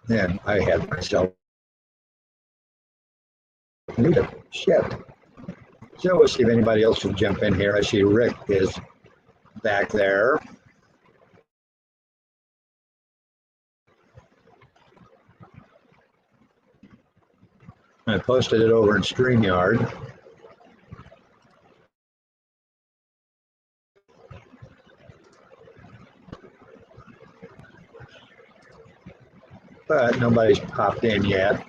Then I had myself muted. Shit. So we'll see if anybody else will jump in here. I see Rick is back there. I posted it over in StreamYard. But nobody's popped in yet.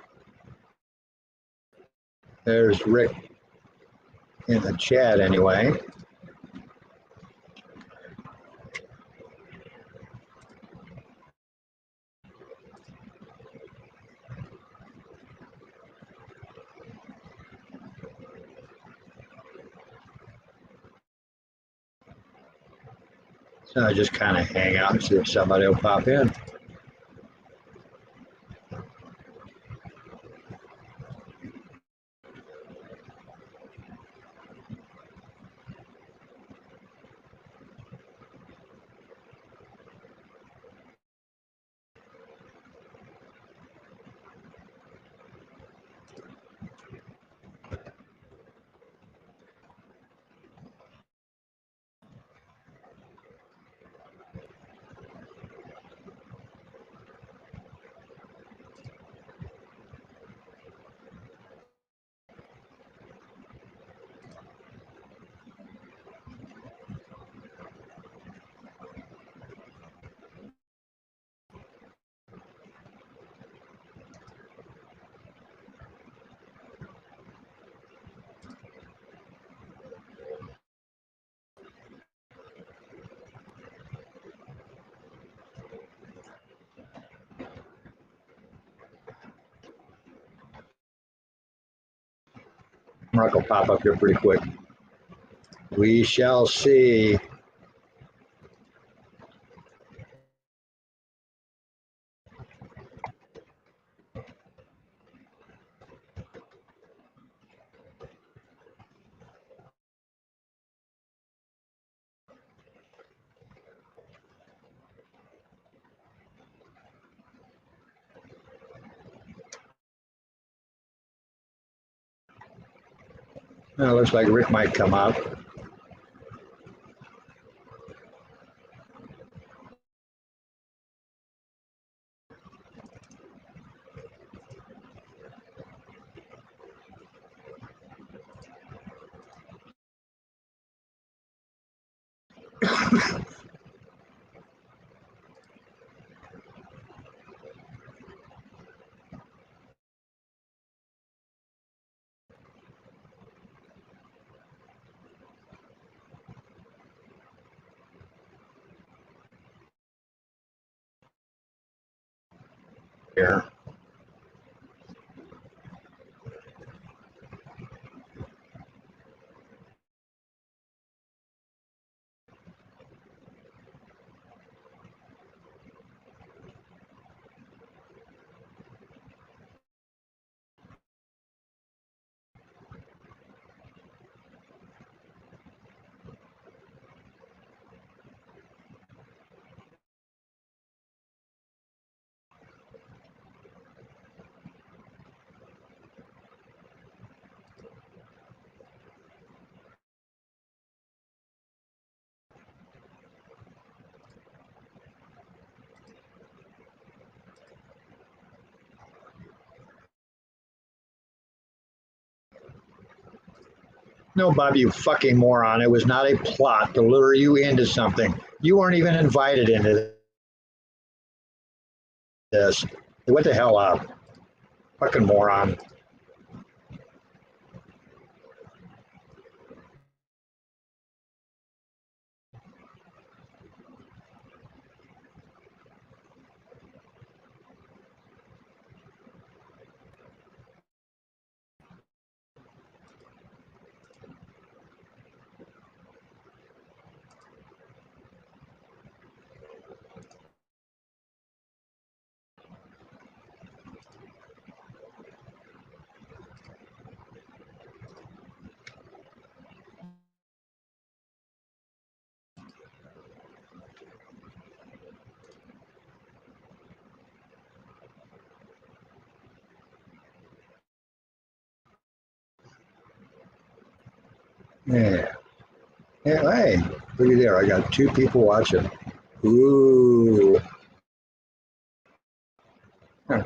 There's Rick in the chat anyway. So I just kind of hang out and see if somebody will pop in. Mark will pop up here pretty quick. We shall see. Well, it looks like Rick might come up. Here. No, Bob, you fucking moron. It was not a plot to lure you into something. You weren't even invited into this. What the hell up? Fucking moron. Yeah. Yeah, hey, look at there. I got 2 people watching. Ooh. Huh.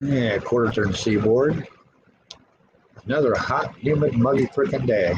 Yeah, quarter turn seaboard. Another hot, humid, muggy freaking day.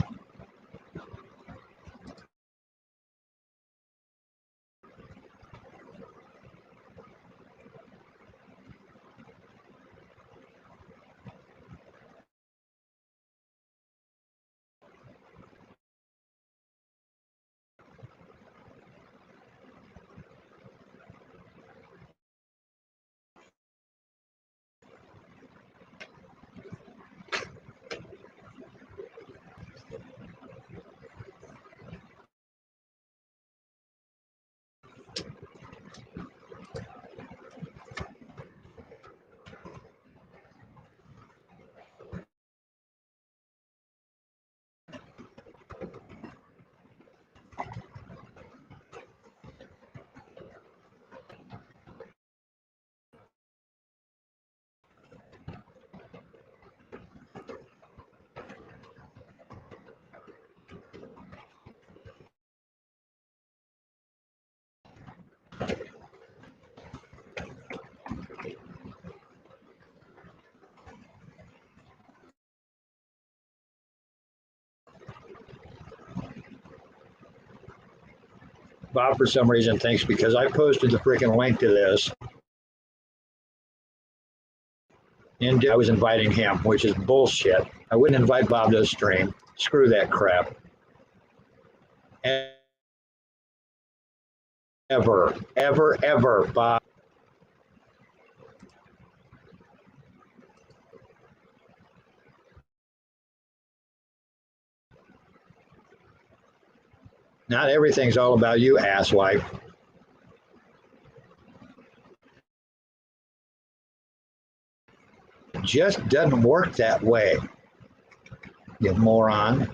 Bob, for some reason, thinks because I posted the freaking link to this, and I was inviting him, which is bullshit. I wouldn't invite Bob to the stream. Screw that crap. Ever, ever, ever, Bob. Not everything's all about you, asswipe. It just doesn't work that way, you moron.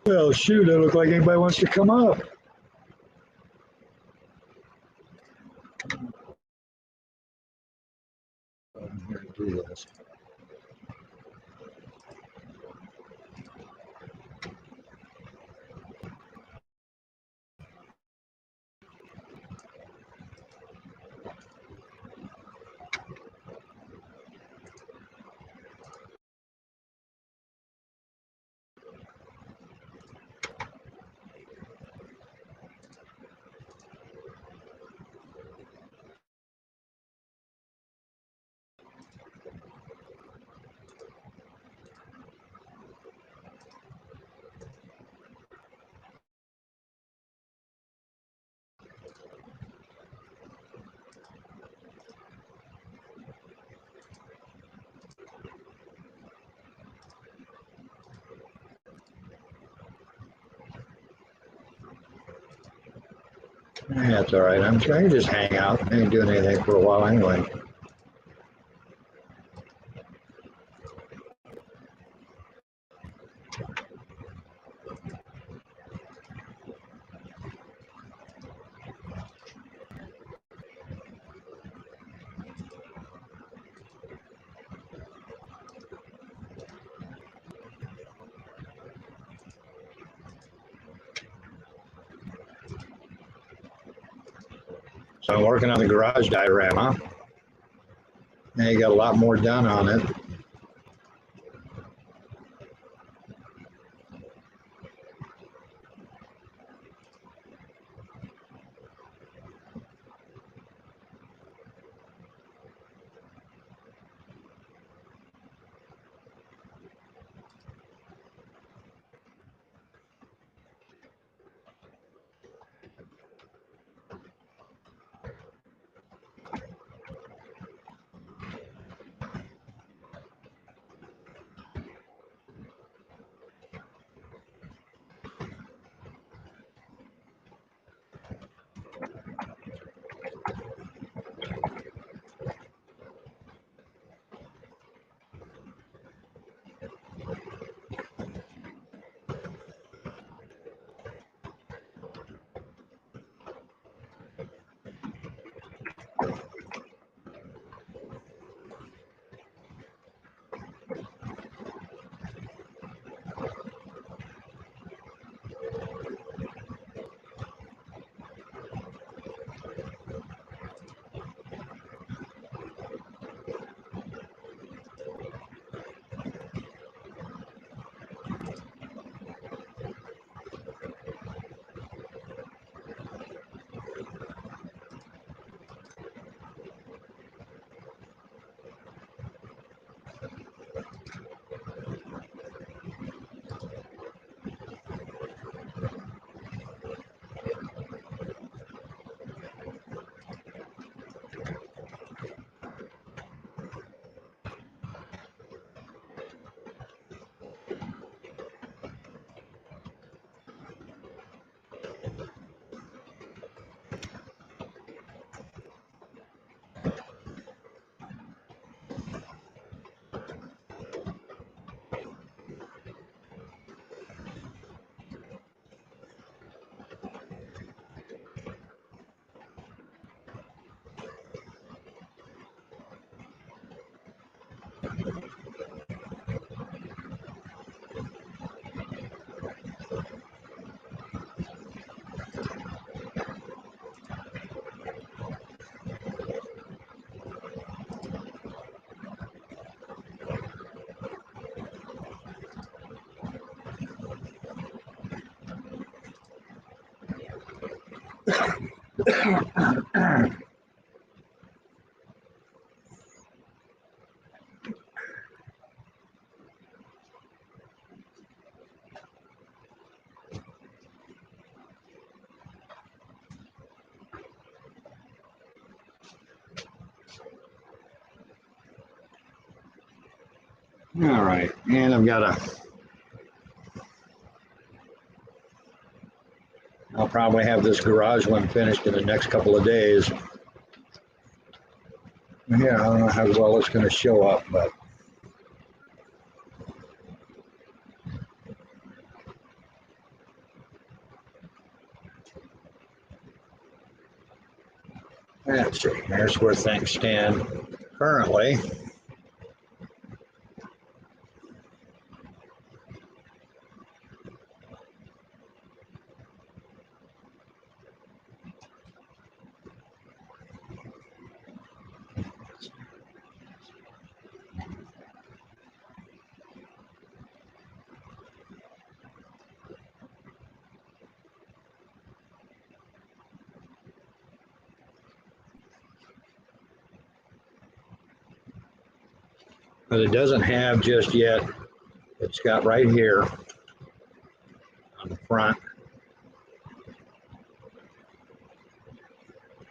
Well, shoot, it look like anybody wants to come up. I'm here to do this. That's all right. I'm trying to just hang out. I ain't doing anything for a while anyway. So I'm working on the garage diorama. Now you got a lot more done on it. All right, and I'll probably have this garage one finished in the next couple of days. Yeah, I don't know how well it's going to show up, but let's see. Here's where things stand currently. But it doesn't have just yet. It's got right here on the front,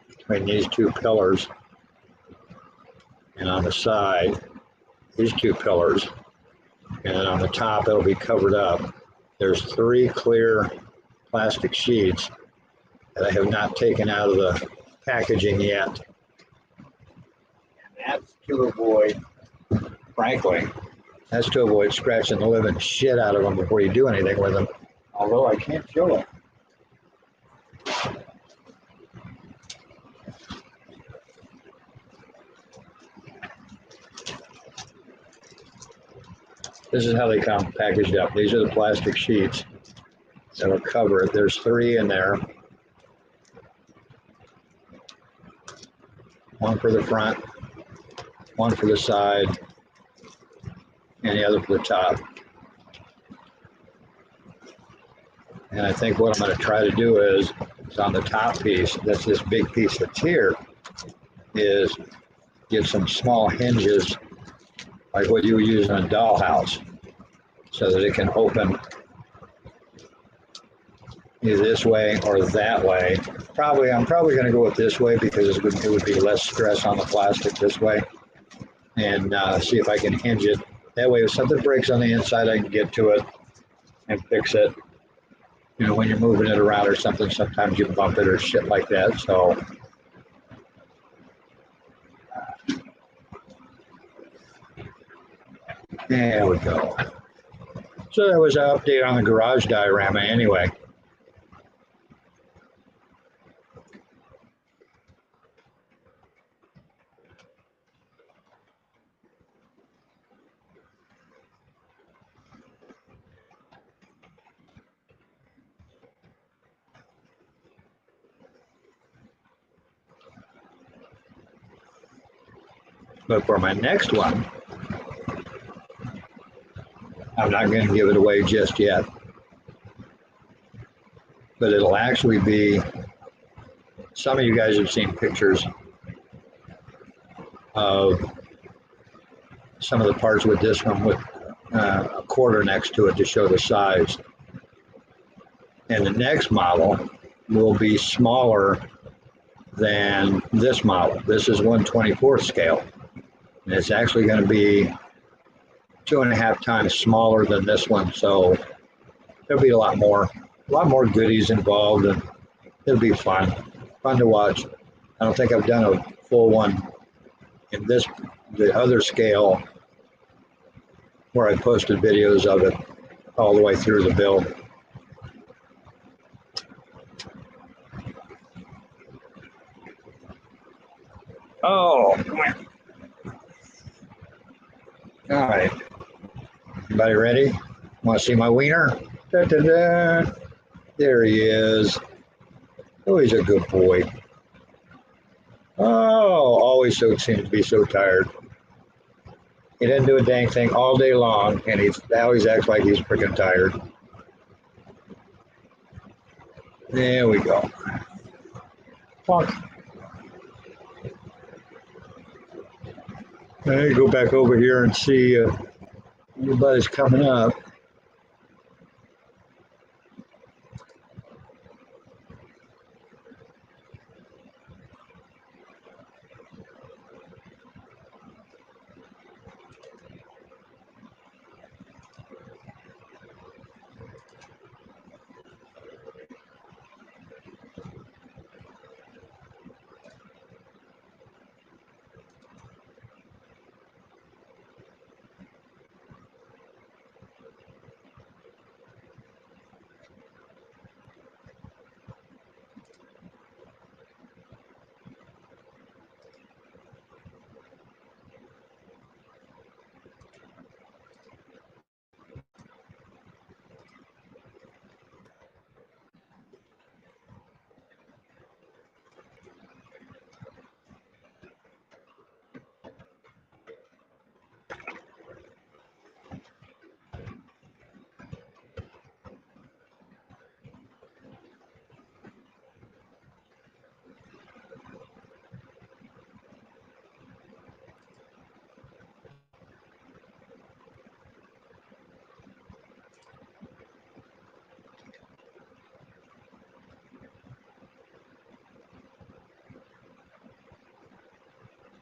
between these two pillars, and on the side, these two pillars, and on the top it'll be covered up. There's 3 clear plastic sheets that I have not taken out of the packaging yet. And that's to avoid, frankly, that's to avoid scratching the living shit out of them before you do anything with them. Although I can't show it. This is how they come packaged up. These are the plastic sheets that'll cover it. There's 3 in there. One for the front, one for the side, and the other for the top. And I think what I'm going to try to do is on the top piece, that's this big piece that's here, is get some small hinges like what you would use in a dollhouse so that it can open either this way or that way. I'm probably going to go with this way because it would be less stress on the plastic this way, and see if I can hinge it. That way if something breaks on the inside, I can get to it and fix it. You know, when you're moving it around or something, sometimes you bump it or shit like that. So there we go. So that was an update on the garage diorama anyway. But for my next one, I'm not going to give it away just yet. But it'll actually be, some of you guys have seen pictures of some of the parts with this one with a quarter next to it to show the size. And the next model will be smaller than this model. This is 1/24 scale. And it's actually going to be 2.5 times smaller than this one. So there'll be a lot more goodies involved, and it'll be fun to watch. I don't think I've done a full one in the other scale where I posted videos of it all the way through the build. Oh, come on. All right. Everybody ready? Want to see my wiener? Da, da, da. There he is. Oh, he's a good boy. Oh, always seems to be so tired. He didn't do a dang thing all day long, and he always acts like he's freaking tired. There we go. Walk. I go back over here and see everybody's coming up.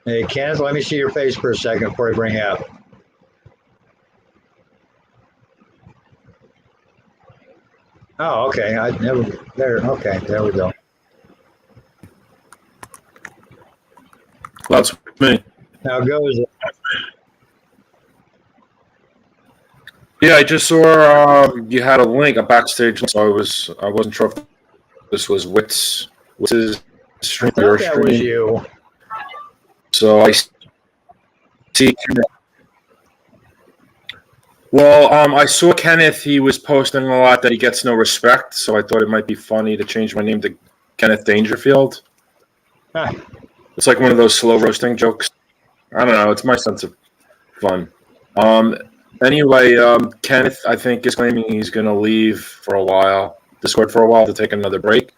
Hey, Kenneth, let me see your face for a second before I bring you up. Oh, okay. I never there. Okay, there we go. That's me. How goes it? Yeah, I just saw you had a link, a backstage link, so I wasn't sure if this was Witt's stream I or your thought that was stream. you. So I see. Well, I saw Kenneth. He was posting a lot that he gets no respect, so I thought it might be funny to change my name to Kenneth Dangerfield. Huh. It's like one of those slow roasting jokes. I don't know. It's my sense of fun. Anyway, Kenneth, I think, is claiming he's going to leave for a while, Discord for a while, to take another break.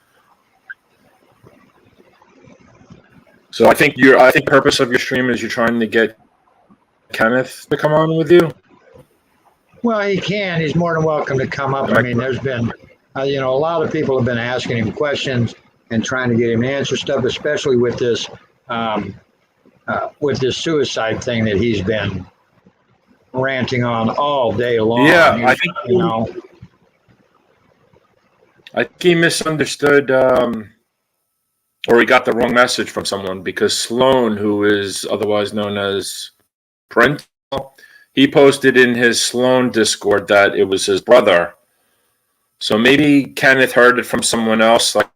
So I think the purpose of your stream is you're trying to get Kenneth to come on with you. Well, he can. He's more than welcome to come up. I mean, there's been, a lot of people have been asking him questions and trying to get him to answer stuff, especially with this suicide thing that he's been ranting on all day long. Yeah, I think I think he misunderstood, or he got the wrong message from someone, because Sloan, who is otherwise known as Brent, he posted in his Sloan Discord that it was his brother. So maybe Kenneth heard it from someone else, like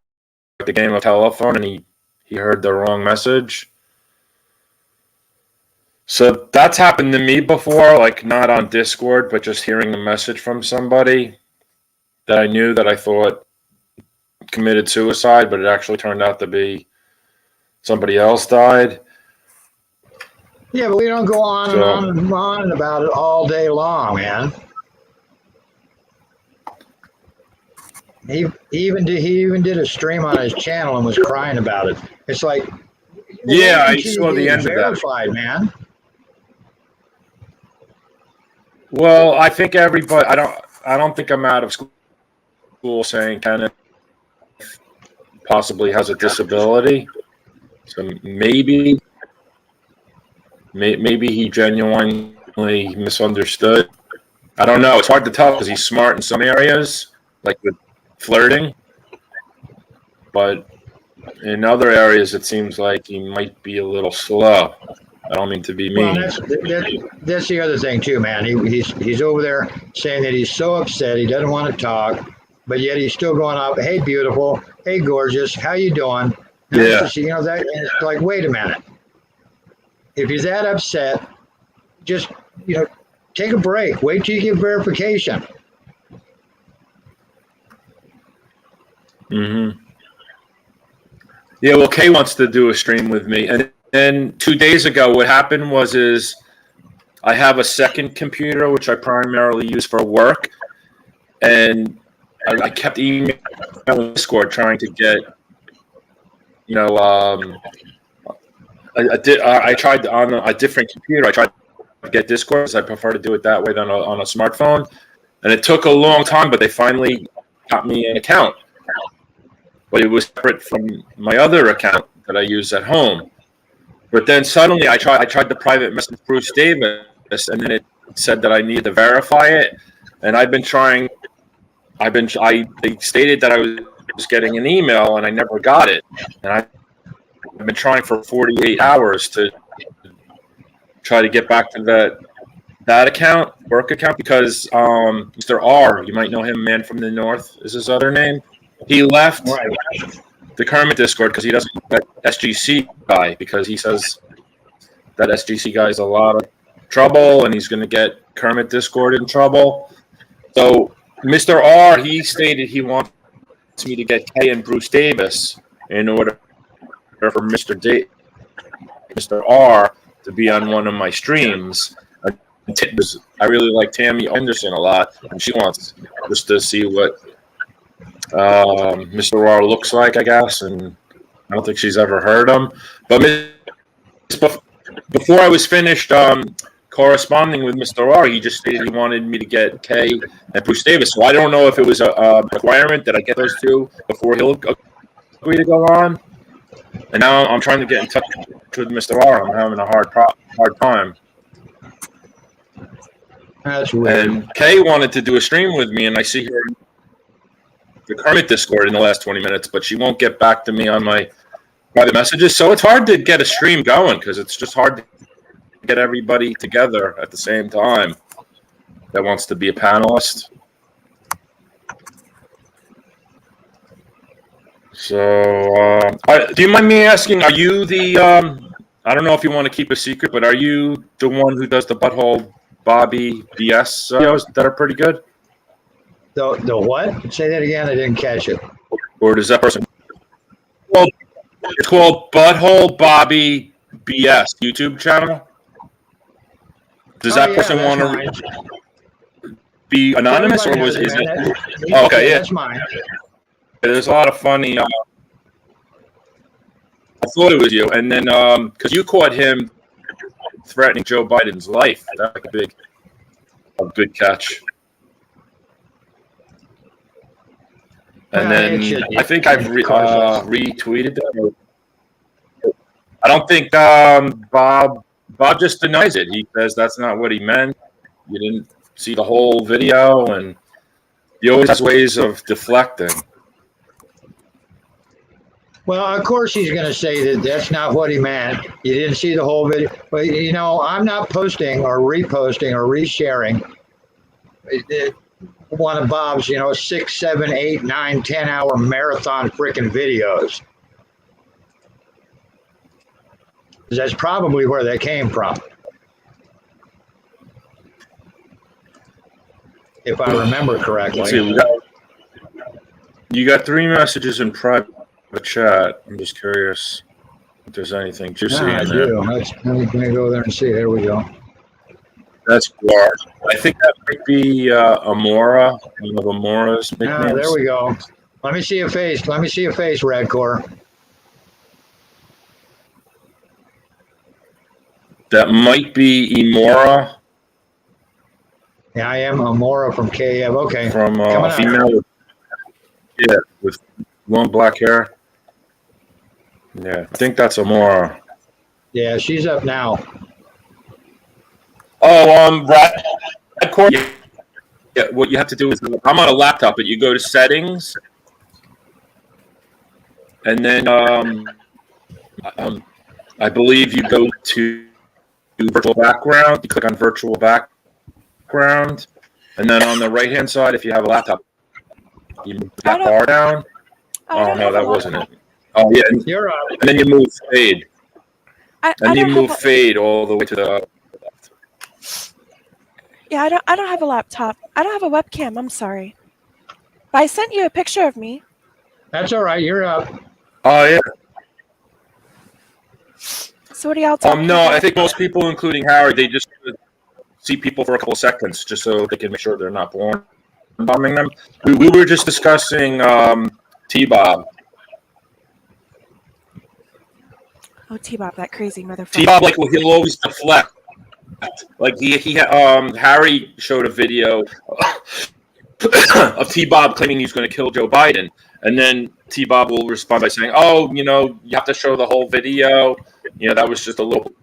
the game of telephone, and he heard the wrong message. So that's happened to me before, like not on Discord, but just hearing a message from somebody that I knew that I thought committed suicide, but it actually turned out to be somebody else died. Yeah, but we don't go on and on and on about it all day long, man. He even did a stream on his channel and was crying about it. It's like, yeah, I saw the end of that, man. Well, I think everybody. I don't think I'm out of school saying Kenneth possibly has a disability. So maybe he genuinely misunderstood. I don't know. It's hard to tell because he's smart in some areas, like with flirting, but in other areas it seems like he might be a little slow. I don't mean to be mean. Well, that's the other thing too, man. He's over there saying that he's so upset he doesn't want to talk, but yet he's still going up. Hey, beautiful. Hey, gorgeous. How you doing? And yeah. Just, and it's like, wait a minute. If you're that upset, just take a break. Wait till you get verification. Mm-hmm. Yeah. Well, Kay wants to do a stream with me, and then 2 days ago, what happened was I have a second computer which I primarily use for work, and I kept emailing Discord trying to get, I tried on a different computer. I tried to get Discord because I prefer to do it that way than on a smartphone, and it took a long time, but they finally got me an account, but it was separate from my other account that I use at home. But then suddenly I tried to private message Bruce Davis, and then it said that I needed to verify it. And they stated that I was getting an email, and I never got it. And I've been trying for 48 hours to try to get back to that account, work account, because Mr. R, you might know him, Man from the North is his other name. He left. Right. The Kermit Discord because he doesn't like that SGC guy, because he says that SGC guy is a lot of trouble and he's going to get Kermit Discord in trouble. So Mr. R, he stated he wants me to get Kay and Bruce Davis in order for Mr. R to be on one of my streams. I really like Tammy Anderson a lot, and she wants just to see what Mr. R looks like, I guess, and I don't think she's ever heard him. But before I was finished corresponding with Mr. R, he just stated he wanted me to get Kay and Bruce Davis. So I don't know if it was a requirement that I get those two before he'll agree to go on. And now I'm trying to get in touch with Mr. R. I'm having a hard time. That's weird. And Kay wanted to do a stream with me, and I see her in the Kermit Discord in the last 20 minutes, but she won't get back to me on my private messages. So it's hard to get a stream going because it's just hard to get everybody together at the same time that wants to be a panelist. So, do you mind me asking, are you the, I don't know if you want to keep a secret, but are you the one who does the Butthole Bobby BS videos that are pretty good? The what? Say that again. I didn't catch it. Or does that person? Well, it's called Butthole Bobby BS YouTube channel. Does that person want to be anonymous, or is it? Oh, okay, yeah, that's mine. There's a lot of funny. I thought it was you, and then because you caught him threatening Joe Biden's life, that's like a good catch. And then I think I've retweeted that. I don't think Bob just denies it. He says that's not what he meant. You didn't see the whole video, and he always has ways of deflecting. Well, of course he's going to say that that's not what he meant. You didn't see the whole video. But, you know, I'm not posting or reposting or resharing one of Bob's, 6, 7, 8, 9, 10-hour marathon freaking videos. That's probably where they came from. If I remember correctly. Let's see, you got 3 messages in private chat. I'm just curious if there's anything juicy in there. I do. Let me go there and see. There we go. That's large. I think that might be Amora, one of Amora's nicknames. There we go. Let me see a face. Let me see a face, Radcore. That might be Emora. Yeah, I am Amora from KF. Okay. From female. With long black hair. Yeah, I think that's Amora. Yeah, she's up now. Oh, Radcore. Yeah, what you have to do is, I'm on a laptop, but you go to settings, and then I believe you go to virtual background. You click on virtual background, and then on the right hand side, if you have a laptop, you move that bar down. Oh no, that wasn't it. Oh yeah, and then you move fade, and you move fade all the way to the. Yeah, I don't have a laptop. I don't have a webcam. I'm sorry, but I sent you a picture of me. That's all right. You're up. Oh yeah. So what are y'all talking No, about? I think most people, including Harry, they just see people for a couple seconds just so they can make sure they're not bombing them. We were just discussing T-Bob. Oh, T-Bob, that crazy motherfucker. T-Bob, like, he'll always deflect. Like Harry showed a video of T-Bob claiming he's going to kill Joe Biden, and then T-Bob will respond by saying, "Oh, you have to show the whole video. That was just a little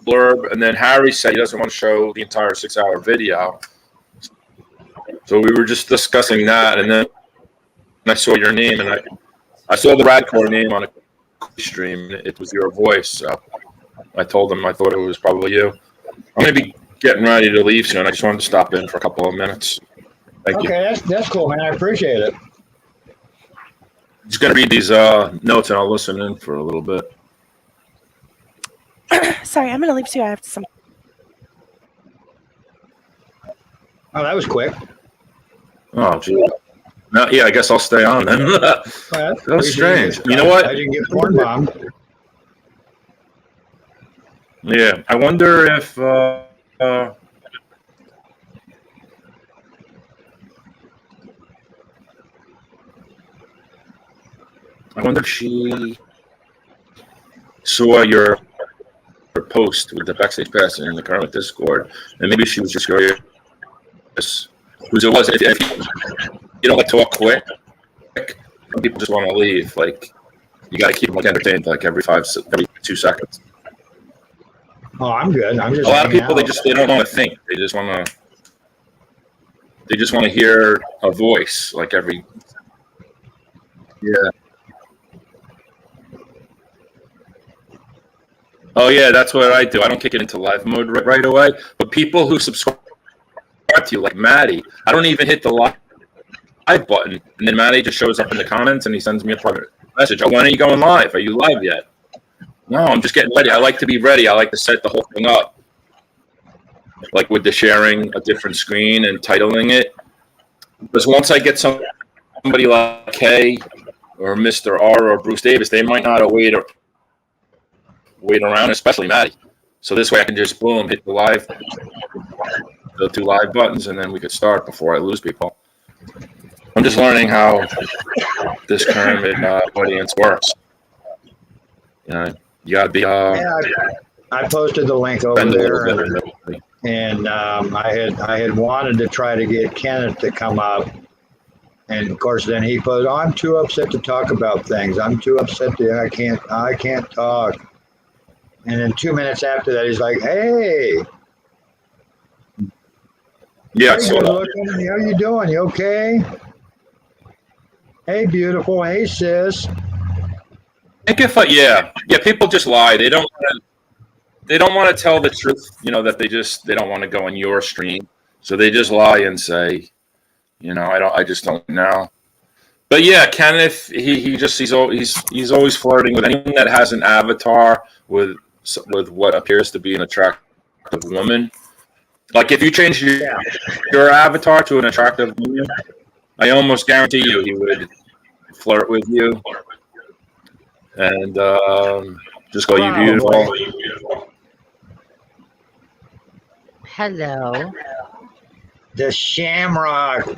blurb." And then Harry said he doesn't want to show the entire 6-hour video. So we were just discussing that, and then I saw your name, and I saw the Radcore name on a stream. It was your voice, so I told him I thought it was probably you. I'm going to be getting ready to leave soon. I just wanted to stop in for a couple of minutes. Thank you. Okay, that's cool, man. I appreciate it. I'm just going to read these notes, and I'll listen in for a little bit. Sorry, I'm going to leave too. I have some. Oh, that was quick. Oh, gee. No, yeah, I guess I'll stay on then. That was strange. You know what? I didn't get porn bombed. Yeah, I wonder if she saw your post with the backstage pass in the current Discord, and maybe she was just curious whose it was. If you don't like talk quick, some people just want to leave. Like, you got to keep them entertained, like every 2 seconds. Oh, I'm good. I'm just a lot of people. They don't want to think. They just want to hear a voice, like every. Yeah. Oh yeah, that's what I do. I don't kick it into live mode right away. But people who subscribe to you, like Maddie, I don't even hit the live button, and then Maddie just shows up in the comments and he sends me a private message. Oh, when are you going live? Are you live yet? No, I'm just getting ready. I like to be ready. I like to set the whole thing up, like with the sharing a different screen and titling it. Because once I get somebody like Kay or Mr. R or Bruce Davis, they might not wait around, especially Maddie. So this way I can just boom, hit the 2 live buttons, and then we could start before I lose people. I'm just learning how this Kermit audience works. You gotta be. I posted the link over there, and I had wanted to try to get Kenneth to come up, and of course then he posted, "I'm too upset to talk about things. I'm too upset to I can't talk." And then 2 minutes after that, he's like, "Hey, Yeah, hey, good looking. How you doing? You okay? Hey, beautiful. Hey, sis." yeah. People just lie. They don't want to tell the truth. That they don't want to go on your stream, so they just lie and say, I just don't know. But yeah, Kenneth, he's always flirting with anyone that has an avatar with what appears to be an attractive woman. Like if you change your avatar to an attractive woman, I almost guarantee you he would flirt with you and just call you beautiful. Hello. The Shamrock.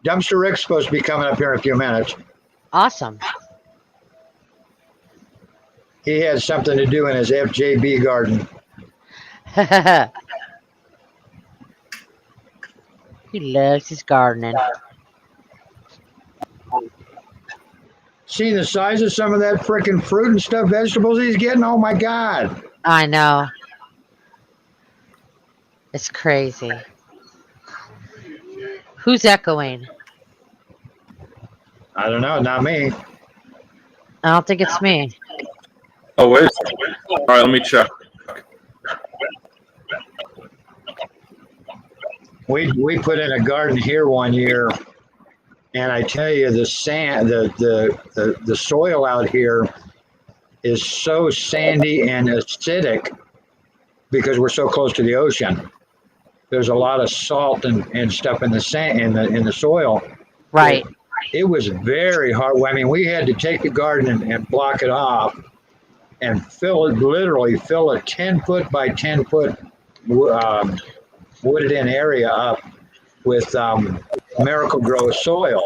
Dumpster Rick's supposed to be coming up here in a few minutes. Awesome. He had something to do in his FJB garden. He loves his gardening. See the size of some of that freaking fruit and stuff, vegetables he's getting? Oh my God. I know. It's crazy. Who's echoing? I don't know, not me. I don't think it's me. Oh, wait. All right, let me check. We put in a garden here one year, and I tell you, the sand, the soil out here is so sandy and acidic because we're so close to the ocean. There's a lot of salt and stuff in the sand in the soil. Right. It was very hard. I mean, we had to take the garden and block it off and literally fill a 10-foot by 10-foot wooded in area up with Miracle-Gro soil.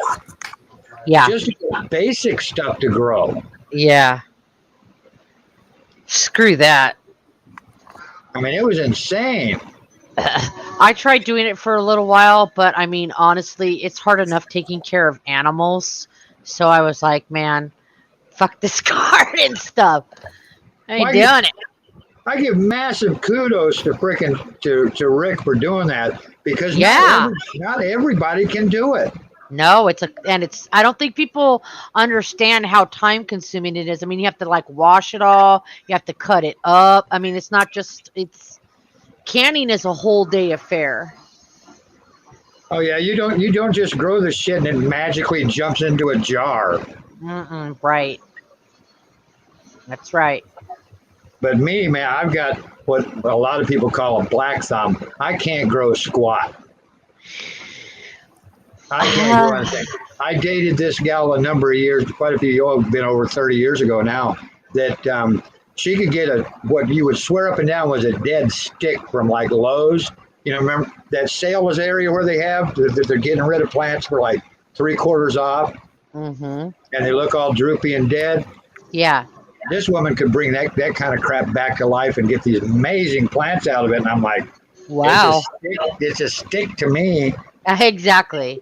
Yeah. Just basic stuff to grow. Yeah. Screw that. I mean, it was insane. I tried doing it for a little while, but I mean, honestly, it's hard enough taking care of animals. So I was like, man, fuck this garden stuff. I ain't doing it. I give massive kudos to to Rick for doing that because not everybody can do it. No, I don't think people understand how time consuming it is. I mean, you have to like wash it all. You have to cut it up. I mean, it's not just, canning is a whole day affair. Oh yeah, you don't just grow the shit and it magically jumps into a jar. Right. That's right. But me, man, I've got what a lot of people call a black thumb. I can't grow squat. I can't grow anything. I dated this gal a number of years, quite a few, been over 30 years ago now, that she could get what you would swear up and down was a dead stick from like Lowe's. Remember that sales area where they're getting rid of plants for like 3/4 off, and they look all droopy and dead. Yeah. This woman could bring that kind of crap back to life and get these amazing plants out of it. And I'm like, wow, it's a stick to me. Exactly.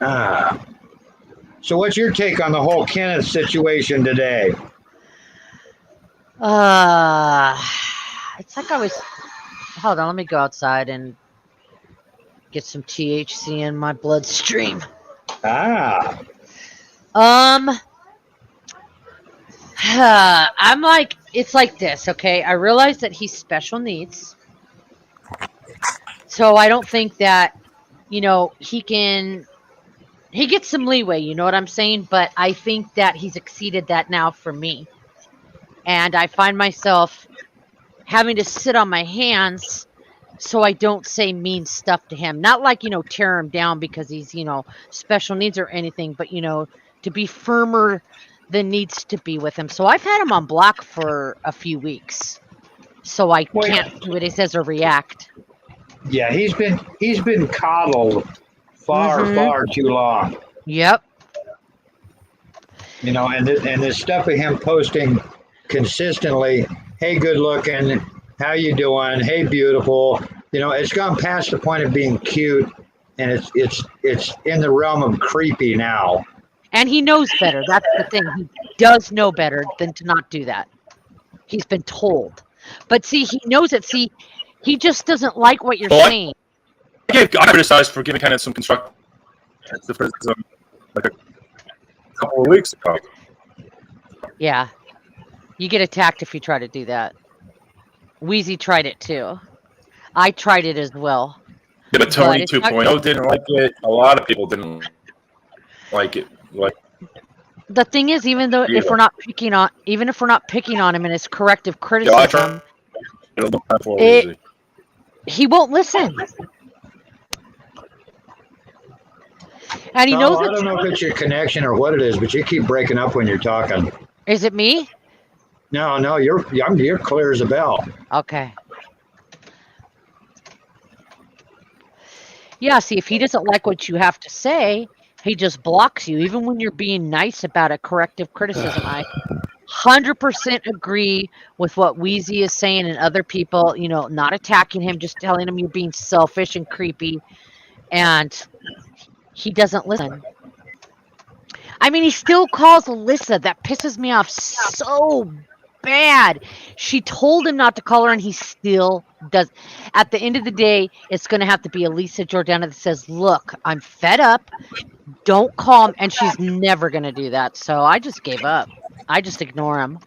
So what's your take on the whole Kenneth situation today? It's like hold on, let me go outside and get some THC in my bloodstream. I'm like, it's like this, okay? I realize that he's special needs. So I don't think that, he gets some leeway, you know what I'm saying? But I think that he's exceeded that now for me. And I find myself having to sit on my hands so I don't say mean stuff to him. Not like, tear him down because he's, special needs or anything, but, to be firmer than needs to be with him. So I've had him on block for a few weeks. So I can't do what he says or react. Yeah, he's been coddled far too long. Yep. And this stuff of him posting consistently, hey, good looking, how you doing? Hey, beautiful. It's gone past the point of being cute, and it's in the realm of creepy now. And he knows better. That's the thing. He does know better than to not do that. He's been told. But see, he knows it. See, he just doesn't like what you're saying. I criticized for giving kind of some constructive criticism like a couple of weeks ago. Yeah. You get attacked if you try to do that. Wheezy tried it too. I tried it as well. Yeah, but Tony 2.0 didn't like it. A lot of people didn't like it. The thing is, even if we're not picking on him and his corrective criticism, he won't listen. And he knows. I don't know if it's your connection or what it is, but you keep breaking up when you're talking. Is it me? No, you're clear as a bell. Okay. Yeah, see, if he doesn't like what you have to say, he just blocks you, even when you're being nice about a corrective criticism. I 100% agree with what Wheezy is saying and other people, not attacking him, just telling him you're being selfish and creepy. And he doesn't listen. I mean, he still calls Alyssa. That pisses me off so bad. She told him not to call her, and he still does. At the end of the day, it's going to have to be Elisa Jordana that says, look, I'm fed up. Don't call him. And she's never going to do that. So I just gave up. I just ignore him.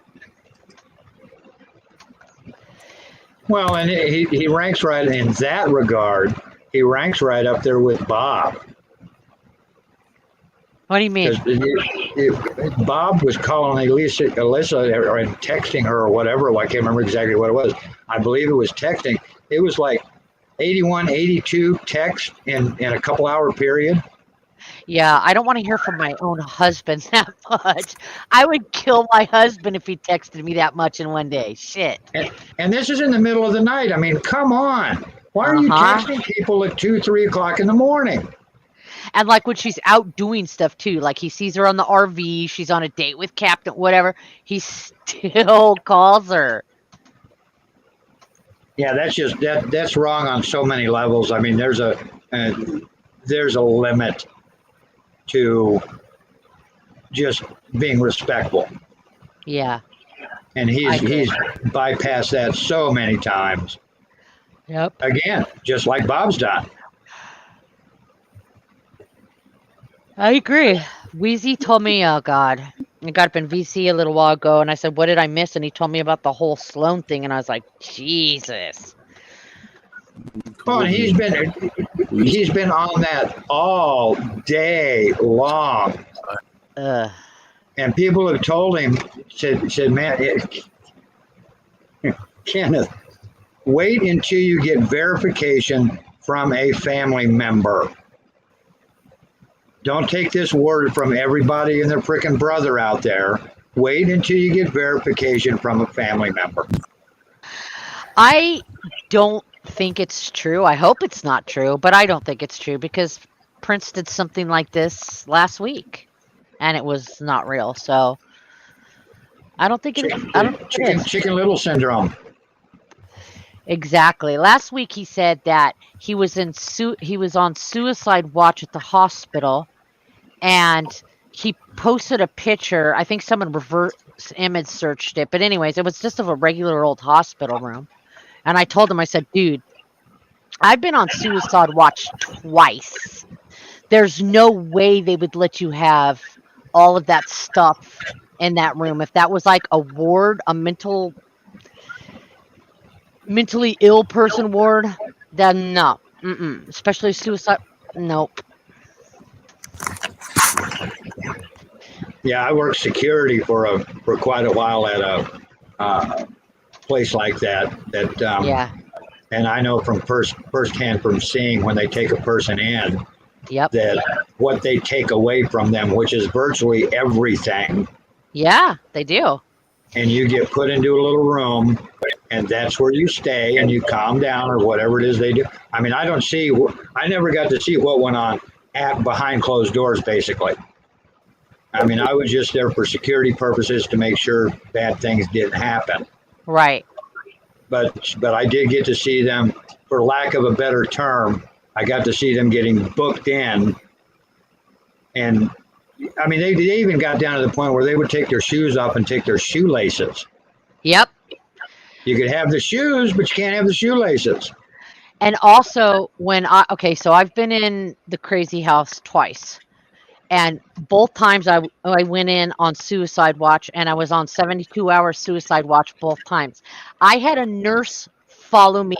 Well, and he ranks right in that regard. He ranks right up there with Bob. What do you mean? Bob was calling Alyssa or texting her or whatever. I can't remember exactly what it was. I believe it was texting. It was like 81, 82 texts in a couple hour period. Yeah, I don't want to hear from my own husband that much. I would kill my husband if he texted me that much in one day. Shit. And this is in the middle of the night. I mean, come on. Why are you texting people at 2, 3 o'clock in the morning? And like when she's out doing stuff too, like he sees her on the RV, she's on a date with Captain, whatever, he still calls her. Yeah, that's wrong on so many levels. I mean, there's a limit to just being respectful. Yeah. And he's bypassed that so many times. Yep. Again, just like Bob's done. I agree. Wheezy told me, oh God, I got up in VC a little while ago, and I said, what did I miss? And he told me about the whole Sloan thing, and I was like, Jesus. Oh, and he's been on that all day long. And people have told him, said, man, Kenneth, wait until you get verification from a family member. Don't take this word from everybody and their frickin' brother out there. Wait until you get verification from a family member. I don't think it's true. I hope it's not true, but I don't think it's true because Prince did something like this last week, and it was not real. So I don't think it is. Chicken Little syndrome. Exactly. Last week he said that he was on suicide watch at the hospital, and he posted a picture. I think someone reverse image searched it, but anyways, it was just of a regular old hospital room. And I told him, I said, dude, I've been on suicide watch twice. There's no way they would let you have all of that stuff in that room. If that was like a ward, a mentally ill person ward, then no. Mm-mm. Especially suicide. Nope. Yeah, I worked security for quite a while at a place like that. Yeah. And I know from firsthand from seeing when they take a person in Yep. that what they take away from them, which is virtually everything, Yeah, they do. and you get put into a little room, and that's where you stay, and you calm down or whatever it is they do. I mean, I never got to see what went on behind closed doors, basically. I mean, I was just there for security purposes to make sure bad things didn't happen. Right. But I did get to see them, for lack of a better term, I got to see them getting booked in. And I mean, they even got down to the point where they would take their shoes off and take their shoelaces. Yep. You could have the shoes, but you can't have the shoelaces. And also so I've been in the crazy house twice. And both times I went in on suicide watch, and I was on 72-hour suicide watch both times. I had a nurse follow me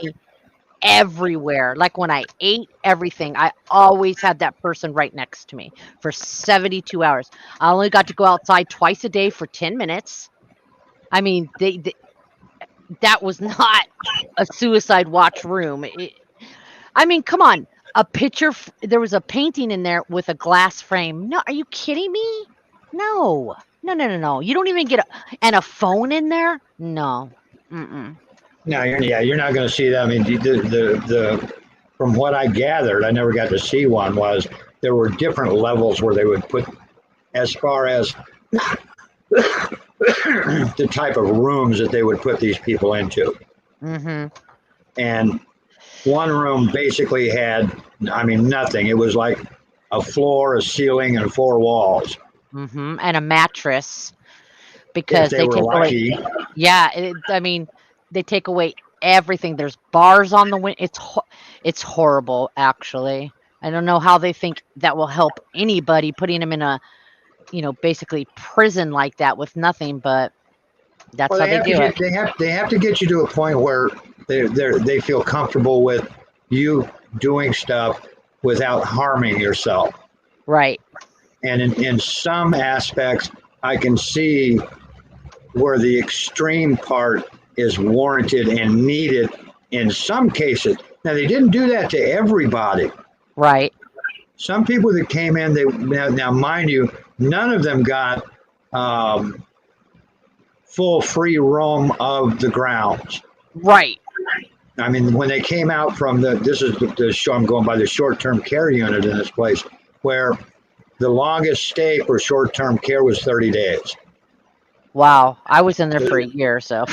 everywhere. Like when I ate, everything. I always had that person right next to me for 72 hours. I only got to go outside twice a day for 10 minutes. I mean, that was not a suicide watch room. I mean, come on. There was a painting in there with a glass frame. No, are you kidding me? No. You don't even get a phone in there? No. Mm-mm. No, you're not going to see that. I mean, from what I gathered, I never got to see one, was there were different levels where they would put, as far as the type of rooms that they would put these people into. Mm-hmm. And one room basically had, I mean, nothing. It was like a floor, a ceiling, and 4 walls. Mm-hmm. And a mattress, because they were lucky. I mean, they take away everything. There's bars on the window. It's horrible, actually. I don't know how they think that will help anybody, putting them in a, basically prison like that with nothing, but that's how they do it. They have to get you to a point where they feel comfortable with you doing stuff without harming yourself. Right. And in some aspects, I can see where the extreme part is warranted and needed in some cases. Now, they didn't do that to everybody. Right. Some people that came in, now mind you, none of them got full free roam of the grounds. Right. I mean, when they came out from this is the show, I'm going by the short-term care unit in this place, where the longest stay for short-term care was 30 days. Wow. I was in there for a year, so.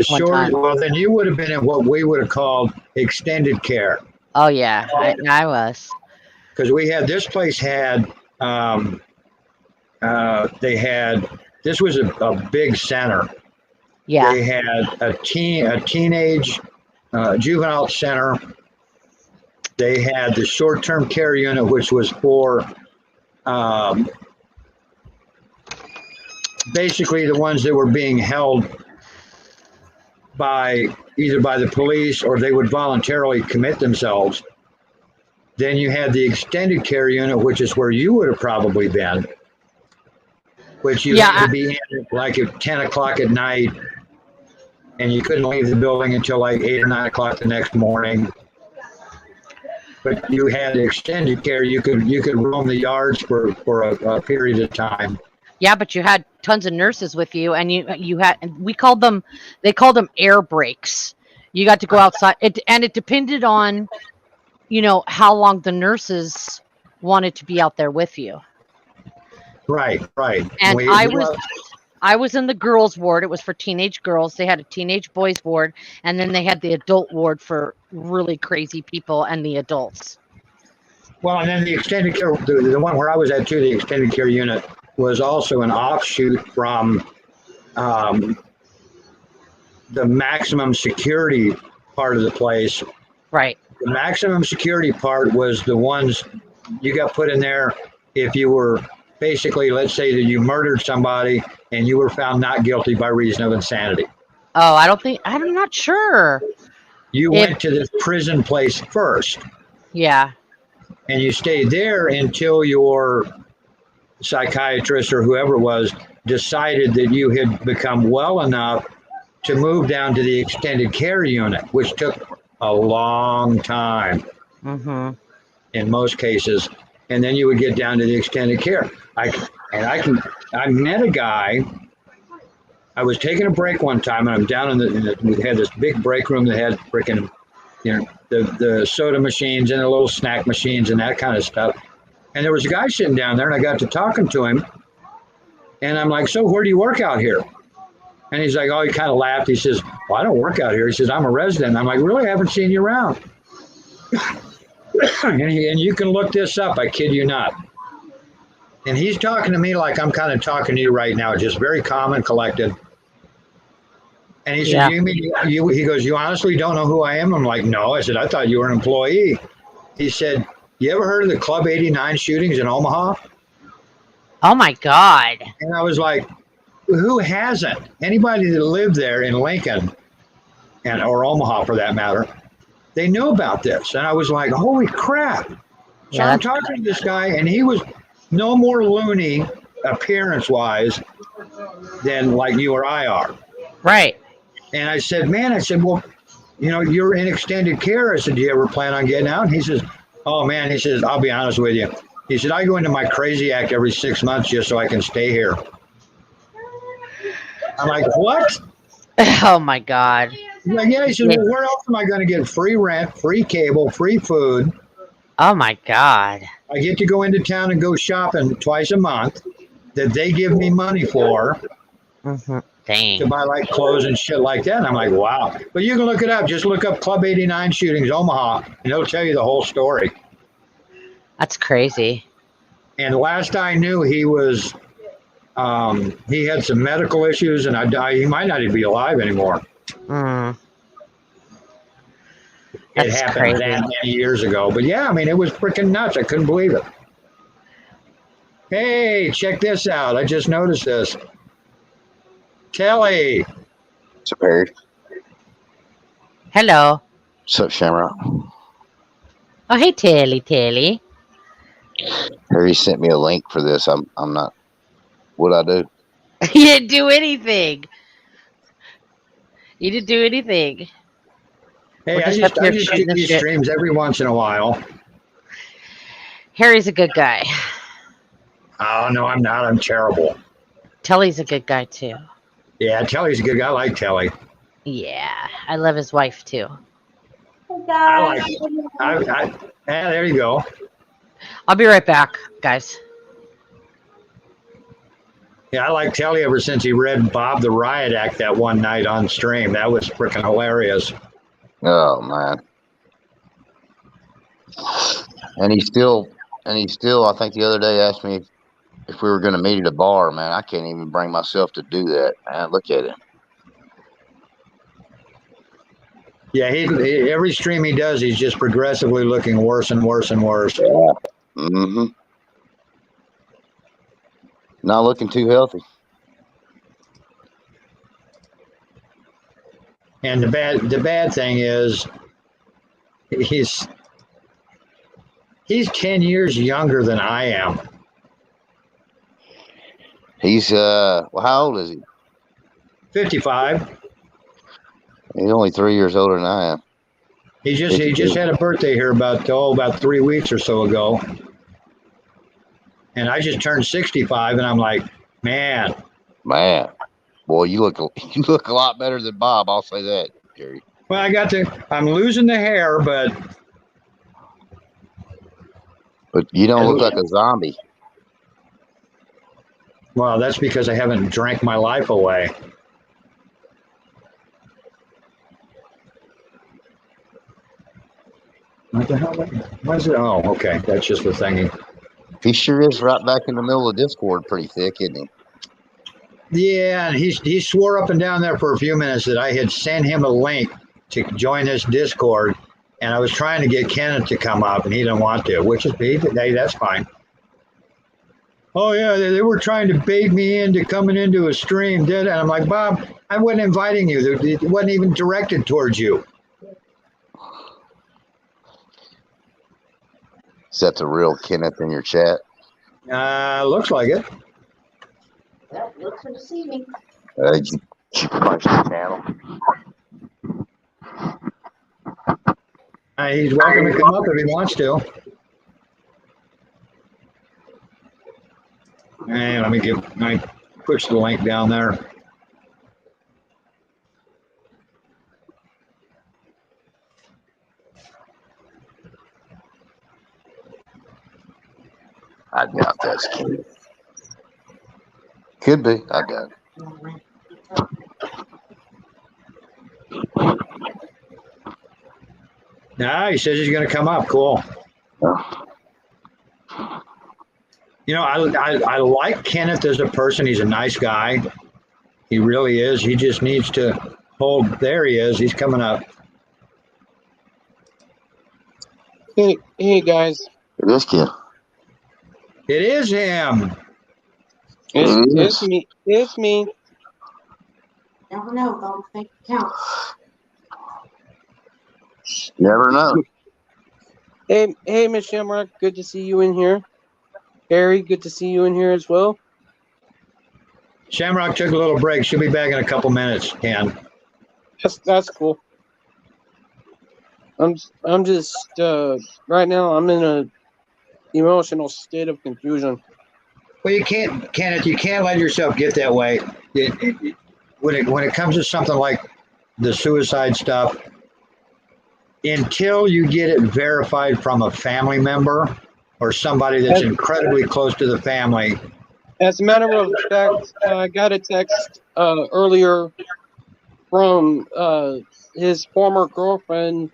Well, then you would have been in what we would have called extended care. Oh, yeah. I was. Because this place had, this was a big center. Yeah. They had a teenage juvenile center. They had the short-term care unit, which was for basically the ones that were being held either by the police or they would voluntarily commit themselves. Then you had the extended care unit, which is where you would have probably been, which you had to be in like at 10 o'clock at night, and you couldn't leave the building until like 8 or 9 o'clock the next morning. But you had extended care. You could roam the yards for a period of time. Yeah, but you had tons of nurses with you, and they called them air breaks. You got to go outside, and it depended on, how long the nurses wanted to be out there with you. Right. And I was in the girls' ward. It was for teenage girls. They had a teenage boys' ward, and then they had the adult ward for really crazy people and the adults. Well, and then the extended care, the one where I was at too, the extended care unit was also an offshoot from the maximum security part of the place. Right. The maximum security part was the ones you got put in there if you were basically, let's say that you murdered somebody and you were found not guilty by reason of insanity. Oh, I'm not sure. You went to this prison place first, Yeah. and you stayed there until your psychiatrist or whoever it was decided that you had become well enough to move down to the extended care unit, which took a long time in most cases. And then you would get down to the extended care. I met a guy. I was taking a break one time, and I'm down we had this big break room that had freaking, the soda machines and the little snack machines and that kind of stuff. And there was a guy sitting down there, and I got to talking to him. And I'm like, so where do you work out here? And he's like, oh, he kind of laughed. He says, well, I don't work out here. He says, I'm a resident. I'm like, really? I haven't seen you around. And you can look this up. I kid you not. And he's talking to me like I'm kind of talking to you right now, just very calm and collected. And he said, he goes, you honestly don't know who I am? I'm like, no. I said, I thought you were an employee. He said, you ever heard of the Club 89 shootings in Omaha? Oh, my God. And I was like, who hasn't? Anybody that lived there in Lincoln or Omaha for that matter, they knew about this. And I was like, holy crap. So I'm talking to this guy, and he was no more loony appearance-wise than like you or I are. Right. And I said, well, you're in extended care. I said, do you ever plan on getting out? And he says, oh, man. He says, I'll be honest with you. He said, I go into my crazy act every 6 months just so I can stay here. I'm like, what? Oh, my God. He's like, yeah. He said, well, where else am I going to get free rent, free cable, free food? Oh, my God. I get to go into town and go shopping twice a month that they give me money for Dang. to buy like clothes and shit like that. And I'm like, wow. But you can look it up. Just look up Club 89 shootings, Omaha, and it'll tell you the whole story. That's crazy. And last I knew, he was, he had some medical issues, and he might not even be alive anymore. It happened that many years ago. But yeah, I mean, it was freaking nuts. I couldn't believe it. Hey, check this out. I just noticed this. Kelly. What's up, Harry? Hello. What's up, Shamrock? Oh, hey, Telly. Harry sent me a link for this. I'm not. What'd I do? You didn't do anything. You didn't do anything. Hey, I just do these streams every once in a while. Harry's a good guy. Oh, no, I'm not. I'm terrible. Telly's a good guy, too. Yeah, Telly's a good guy. I like Telly. Yeah, I love his wife, too. Yeah, there you go. I'll be right back, guys. Yeah, I like Telly ever since he read Bob the Riot Act that one night on stream. That was freaking hilarious. Oh, man. And he still, I think the other day asked me if we were going to meet at a bar. Man, I can't even bring myself to do that. Man, look at him. Yeah, he every stream he does, he's just progressively looking worse and worse and worse. Yeah. Not looking too healthy. And the bad thing is, he's 10 years younger than I am. He's well, how old is he? 55. He's only 3 years older than I am. He just had a birthday here about 3 weeks or so ago. And I just turned 65, and I'm like, man. Boy, you look a lot better than Bob. I'll say that, Gary. Well, I'm losing the hair, but you don't look like a zombie. Well, that's because I haven't drank my life away. What the hell? What is it? Oh, okay. That's just the thingy. He sure is right back in the middle of Discord pretty thick, isn't he? Yeah, and he swore up and down there for a few minutes that I had sent him a link to join this Discord, and I was trying to get Kenneth to come up, and he didn't want to, which is, hey, that's fine. Oh yeah, they were trying to bait me into coming into a stream, did? And I'm like, Bob, I wasn't inviting you. It wasn't even directed towards you. Is that the real Kenneth in your chat? Looks like it. Looks good to see me. Did you punch the channel? He's welcome to come up if he wants to. And let me push the link down there. I doubt that's Kenneth. Could be. I doubt it. Nah, he says he's going to come up. Cool. Oh. You know, I like Kenneth as a person. He's a nice guy. He really is. He just needs to hold. There he is. He's coming up. Hey guys. This kid. It is him. It's me. It's me. Never know. Don't think it counts. Never know. Hey, Miss Shamrock. Good to see you in here. Harry, good to see you in here as well. Shamrock took a little break. She'll be back in a couple minutes, Ken. That's cool. I'm just right now. I'm in a emotional state of confusion. Well, you can't, Kenneth. You can't let yourself get that way. When it comes to something like the suicide stuff, until you get it verified from a family member or somebody that's incredibly close to the family. As a matter of fact, I got a text earlier from his former girlfriend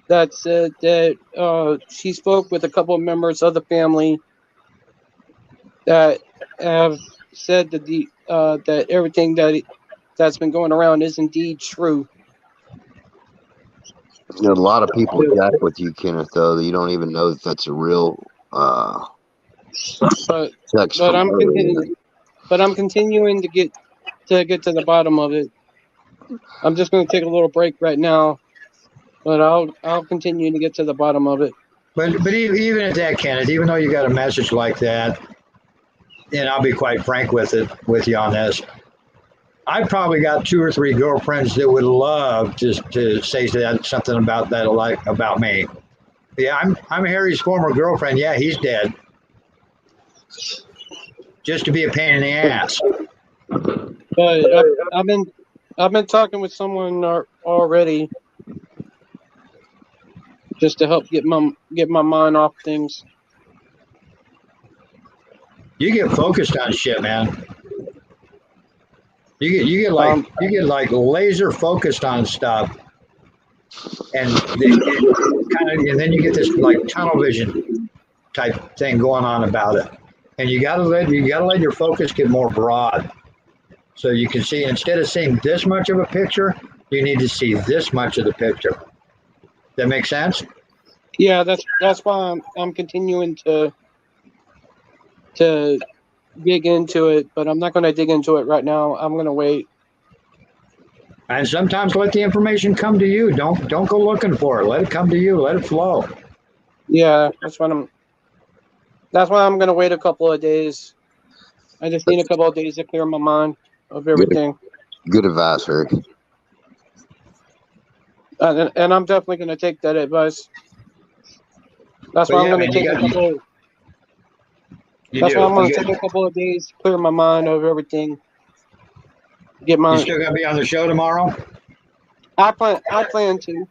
that said that she spoke with a couple of members of the family that have said that that everything that's been going around is indeed true. You know, a lot of people jack with you, Kenneth, though, that you don't even know that that's a real text But from I'm continuing to get to the bottom of it. I'm just going to take a little break right now, but I'll continue to get to the bottom of it. But even at that, Kenneth, even though you got a message like that, and I'll be quite frank with you on this, I probably got 2 or 3 girlfriends that would love to say something about that, like about me. Yeah, I'm Harry's former girlfriend. Yeah, he's dead. Just to be a pain in the ass. But I've been talking with someone already, just to help get my mind off things. You get focused on shit, man. You get like laser focused on stuff, and then you get this like tunnel vision type thing going on about it, and you gotta let your focus get more broad, so you can see, instead of seeing this much of a picture, you need to see this much of the picture. That make sense? Yeah, that's why I'm continuing to dig into it, but I'm not going to dig into it right now. I'm going to wait. And sometimes let the information come to you. Don't go looking for it. Let it come to you. Let it flow. Yeah, that's why I'm going to wait a couple of days. I just need a couple of days to clear my mind of everything. Good advice, Harry. And I'm definitely going to take that advice. That's why I'm going to take a couple. That's why I'm going to take a couple of days to clear my mind of everything. You still gonna be on the show tomorrow? I plan to,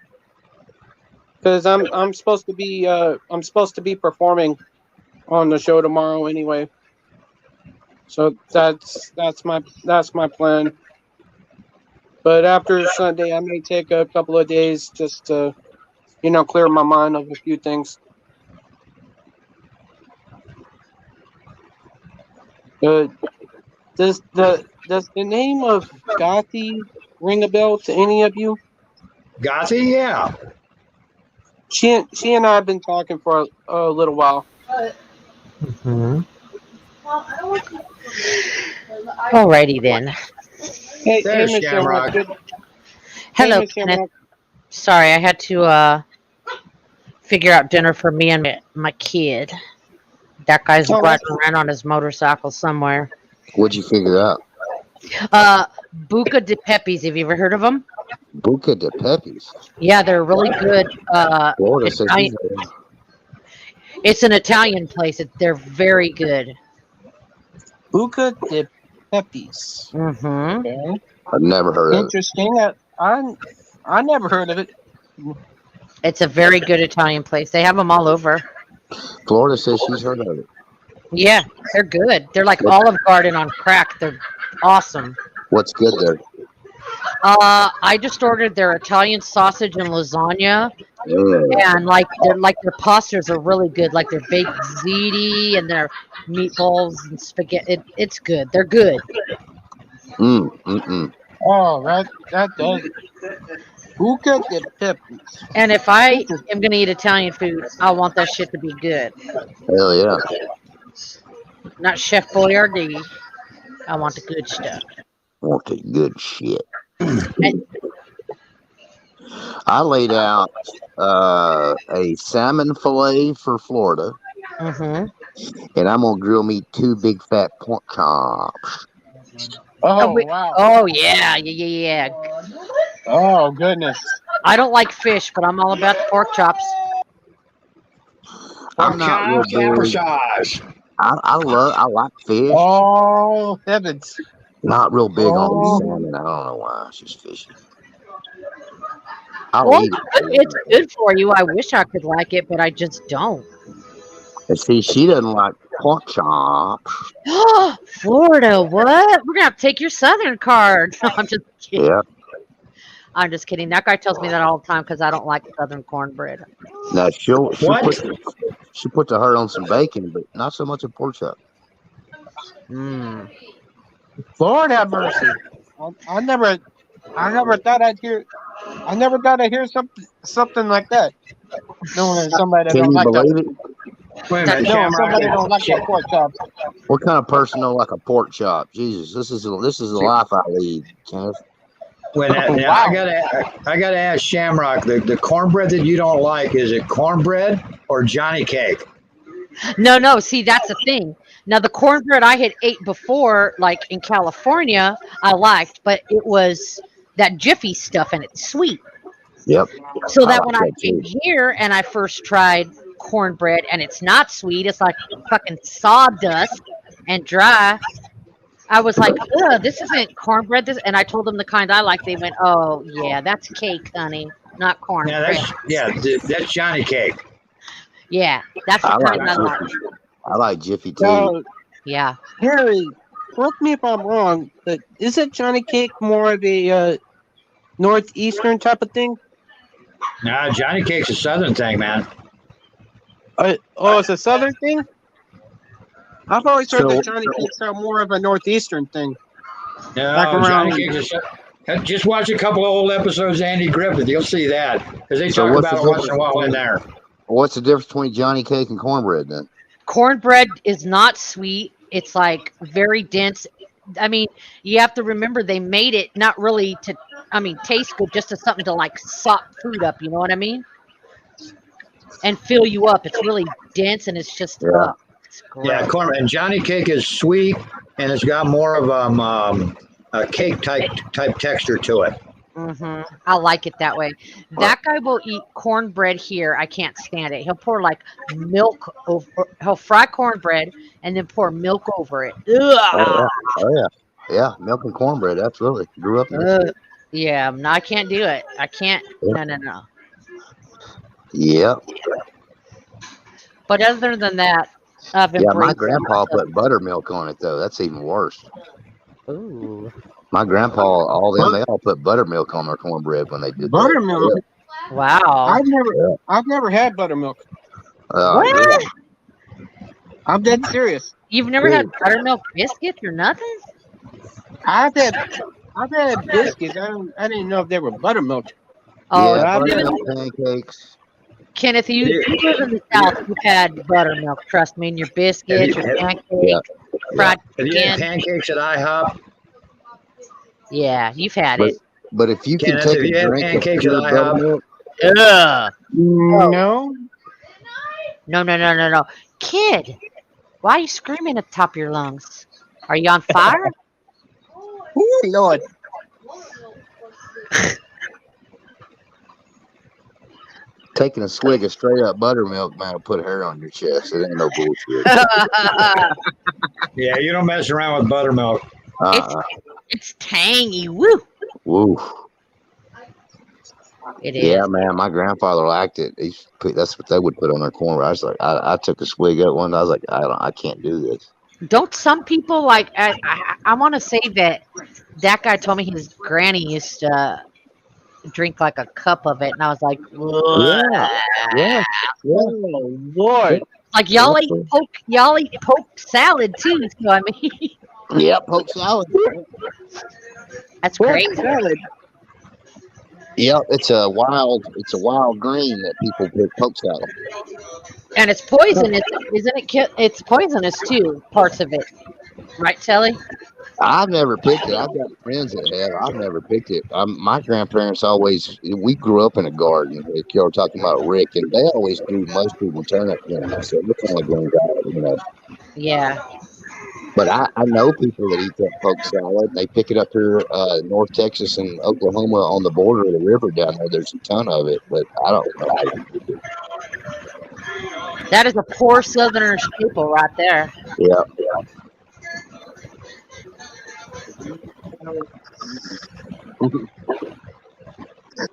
because I'm supposed to be performing on the show tomorrow anyway. So that's my plan. But after Sunday, I may take a couple of days just to, clear my mind of a few things. But does the name of Gothi ring a bell to any of you? Gothi, yeah. She and I have been talking for a little while. Mm-hmm. Alrighty then. Hey, There's Miss Shamrock. Good. Hello, Miss Kenneth. Shamrock. Sorry, I had to figure out dinner for me and my kid. That guy's Oh, riding around on his motorcycle somewhere. What'd you figure out? Buca de Pepe's. Have you ever heard of them? Buca de Pepe's. Yeah, they're really good. Florida says Italian, it's an Italian place. They're very good. Buca de Pepe's. Mm-hmm. Okay. I've never heard of it. Interesting. I never heard of it. It's a very good Italian place. They have them all over. Florida says she's heard of it. Yeah, they're good. They're like Olive Garden on crack. They're awesome. What's good there? I just ordered their Italian sausage and lasagna, and their pastas are really good. Like their baked ziti and their meatballs and spaghetti. It's good. They're good. Oh, that does. Buca de Pepe's. And if I am gonna eat Italian food, I want that shit to be good. Hell yeah. Not Chef Boyardee. I want the good stuff. Want the good shit. I laid out a salmon fillet for Florida, Mm-hmm. and I'm gonna grill me 2 big fat pork chops. Oh, wait. wow. Oh yeah. Oh, goodness. I don't like fish, but I'm all about the pork chops. I'm not real big. Applesauce. I like fish. Oh, heavens. Not real big on Oh. salmon. I don't know why. It's just fishy. I'll Well, eat it. it's good for you. I wish I could like it, but I just don't. And see, she doesn't like pork chops. Florida, what? We're gonna have to take your Southern card. No, I'm just kidding. Yeah. I'm just kidding. That guy tells me that all the time because I don't like Southern cornbread. Now she What? put the heart on some bacon, but not so much a pork chop. Mm. Lord have mercy. I never thought I'd hear. I never thought I'd hear something like that. Knowing somebody that Can don't you like believe that. it? Wait a minute, No, Shamrock. somebody don't like that pork chop. What kind of person don't like a pork chop? Jesus, this is the life I lead, Kenneth. When Oh, now, wow. I gotta ask Shamrock, the cornbread that you don't like, is it cornbread or Johnny cake? No. See, that's the thing. Now, the cornbread I had ate before, like in California, I liked, but it was that Jiffy stuff and it's sweet. Yep. So that like when I that came too. here and I first tried cornbread and it's not sweet, it's like fucking sawdust and dry. I was like, ugh, this isn't cornbread. And I told them the kind I like. They went, oh, yeah, that's cake, honey, not cornbread. That's Johnny cake. Yeah, that's the I kind like I like. Jiffy. I like Jiffy too. So, Yeah. Harry, correct me if I'm wrong, but isn't Johnny Cake more of a northeastern type of thing? No, Johnny cake's a Southern thing, man. It's a southern thing? I've always heard So- that Johnny Cakes are more of a northeastern thing. No, Like around- Johnny cake's just watch a couple of old episodes of Andy Griffith. You'll see that because they So talk what's about the it once in a while in there. What's the difference between Johnny cake and cornbread then? Cornbread is not sweet. It's like very dense. I mean, you have to remember they made it not really to, taste good, just as something to like sop food up. You know what I mean? And fill you up. It's really dense and it's just Yeah. it's great. Yeah, cornbread. And Johnny cake is sweet and it's got more of a cake type texture to it. Mm-hmm. I like it that way. That guy will eat cornbread here. I can't stand it. He'll pour like milk over. He'll fry cornbread and then pour milk over it. Ugh. Oh yeah, milk and cornbread. Absolutely, grew up in it. Yeah, no, I can't do it. I can't. No. Yeah, But other than that, I've yeah. My embraced grandpa myself. put buttermilk on it though. That's even worse. Ooh. My grandpa, they all put buttermilk on their cornbread when they did Buttermilk? that. Wow. I've never had buttermilk. What? Yeah. I'm dead serious. You've never had buttermilk biscuits or nothing? I've had biscuits. I didn't know if they were buttermilk. Oh, Yeah, you live in- buttermilk pancakes. Kenneth, you live in the South. You've had buttermilk. Trust me, in your biscuits, your pancakes. Yeah. Fried Have you had chicken. pancakes at IHOP? Yeah, you've had But it. but if you can Kenneth, take have a you had drink of pancakes at pure IHOP? buttermilk, Ugh. No. No. Kid, why are you screaming at the top of your lungs? Are you on fire? Oh, Lord. taking a swig of straight up buttermilk, man, will put hair on your chest. It ain't no bullshit. Yeah, you don't mess around with buttermilk. Uh-uh. It's tangy. Woo. Woo. It Yeah, is. man, my grandfather liked it. That's what they would put on their cornbread. I was like, I took a swig at one. I was like, I can't do this. Don't some people like? I want to say that guy told me his granny used to drink like a cup of it, and I was like, Yeah. Oh, Lord. like y'all eat poke salad too. So I mean, Yeah, poke salad. that's Pork crazy. salad. Yep, it's a wild green that people put poke salad. And it's poisonous, isn't it? It's poisonous too. Parts of it, right, Telly? I've never picked it. I've got friends that have. I've never picked it. My grandparents we grew up in a garden. If you're talking about Rick, and they always grew mustard and turnip. I said, what kind of green garden, Yeah. But I know people that eat that poke salad. They pick it up here, North Texas and Oklahoma on the border of the river down there. There's a ton of it, but I don't know how to do it. That is a poor Southerner staple right there. Yeah.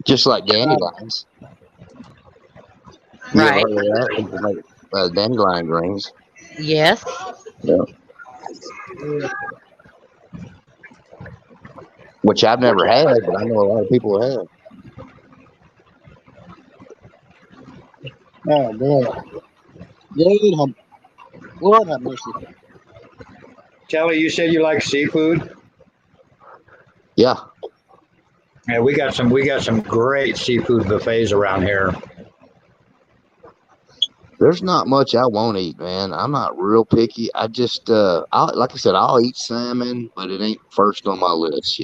Just like dandelions. You ever Right. heard of that? People make dandelion greens. Yes. Yeah. Which I've never had, but I know a lot of people have. Oh, Lord. Lord have mercy. Kelly, you said you like seafood. Yeah. Yeah, we got some great seafood buffets around here. There's not much I won't eat, man. I'm not real picky. I just, like I said, I'll eat salmon, but it ain't first on my list,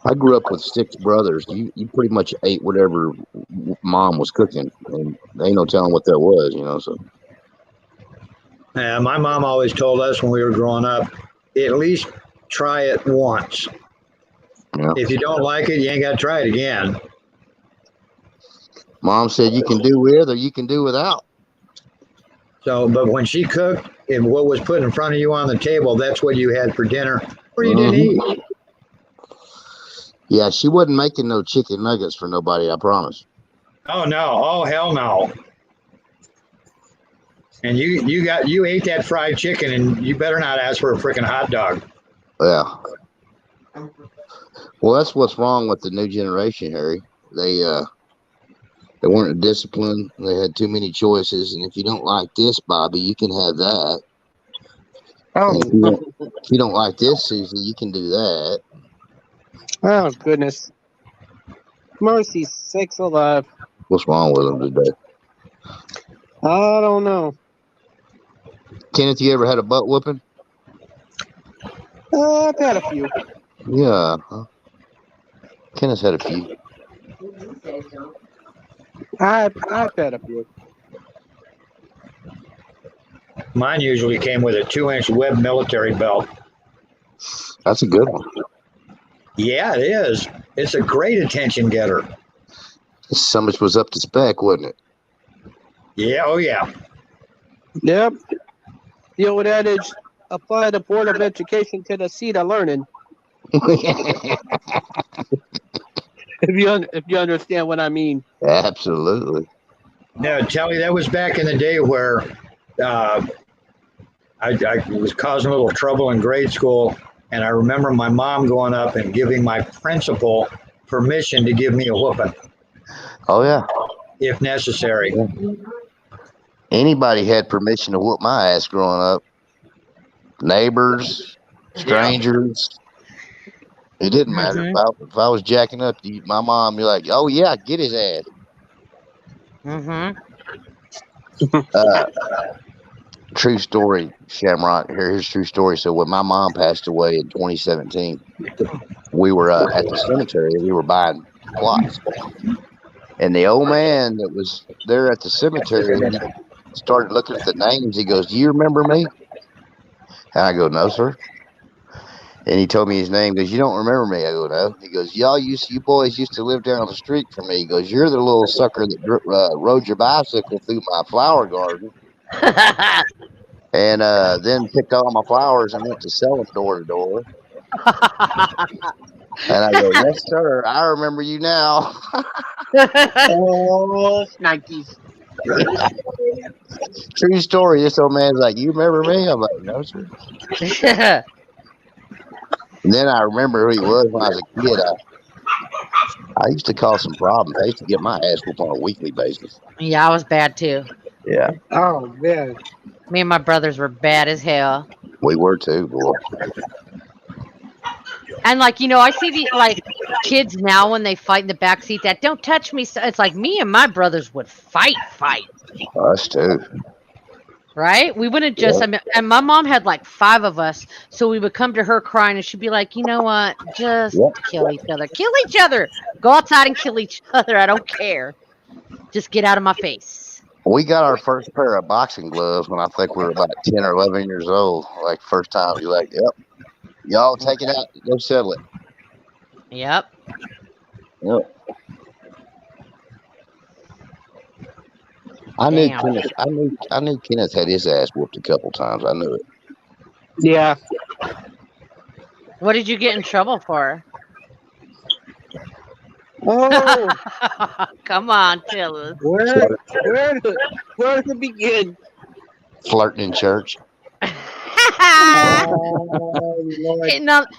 I grew up with 6 brothers. You pretty much ate whatever mom was cooking, and there ain't no telling what that was, So My mom always told us when we were growing up, at least try it once. yeah. If you don't like it, you ain't got to try it again. Mom said you can do with or you can do without. So, but when she cooked and what was put in front of you on the table, that's what you had for dinner, or you didn't eat. Yeah, she wasn't making no chicken nuggets for nobody, I promise. Oh no! Oh hell no! And you ate that fried chicken, and you better not ask for a freaking hot dog. Yeah. Well, that's what's wrong with the new generation, Harry. They weren't disciplined. They had too many choices, and if you don't like this, Bobby, you can have that. Oh, if you don't like this, Susie, you can do that. oh goodness. Mercy sakes alive. What's wrong with them today? I don't know. Kenneth, you ever had a butt whooping? I've had a few. Yeah. Huh? Kenneth's had a few. I've had a few. Mine usually came with a 2-inch web military belt. That's a good one. Yeah, it is. It's a great attention getter. So much was up to spec, wasn't it? Yeah, oh yeah. Yep. The old adage, apply the Board of Education to the seat of learning. If you understand what I mean. Absolutely. No, Telly, that was back in the day where I was causing a little trouble in grade school, and I remember my mom going up and giving my principal permission to give me a whooping. Oh yeah. If necessary. Yeah. Anybody had permission to whoop my ass growing up. Neighbors, strangers. It didn't matter. If I was jacking up, my mom, you're like, oh yeah, get his ass. True story, Shamrock. Here's a true story. So when my mom passed away in 2017, we were at the cemetery. We were buying plots, and the old man that was there at the cemetery, he started looking at the names. He goes, "Do you remember me?" And I go, "No, sir." And he told me his name. He goes, "You don't remember me?" I go, "No." He goes, you boys used to live down the street from me." He goes, "You're the little sucker that rode your bicycle through my flower garden and then picked all my flowers and went to sell them door to door." And I go, "Yes, sir. I remember you now." Oh, Nikes. True story. This old man's like, "You remember me?" I'm like, "No, sir." And then I remember who he was when I was a kid. I used to cause some problems. I used to get my ass whooped on a weekly basis. Yeah, I was bad too. Yeah, Oh, man. Me and my brothers were bad as hell. we were too, boy. And like, you know, I see the like kids now when they fight in the backseat that don't touch me. So it's like me and my brothers would fight. Us too. Right? We wouldn't just, I mean, and my mom had like 5 of us, so we would come to her crying, and she'd be like, "You know what? Just kill each other. Kill each other. Go outside and kill each other. I don't care. Just get out of my face." We got our first pair of boxing gloves when I think we were about 10 or 11 years old. Like first time, you're like, "Yep, y'all take it out, go settle it." Yep. Yep. I knew Kenneth had his ass whooped a couple times. I knew it. Yeah. What did you get in trouble for? Oh, Come on, tell us. where to begin? Flirting in church. Oh, Lord.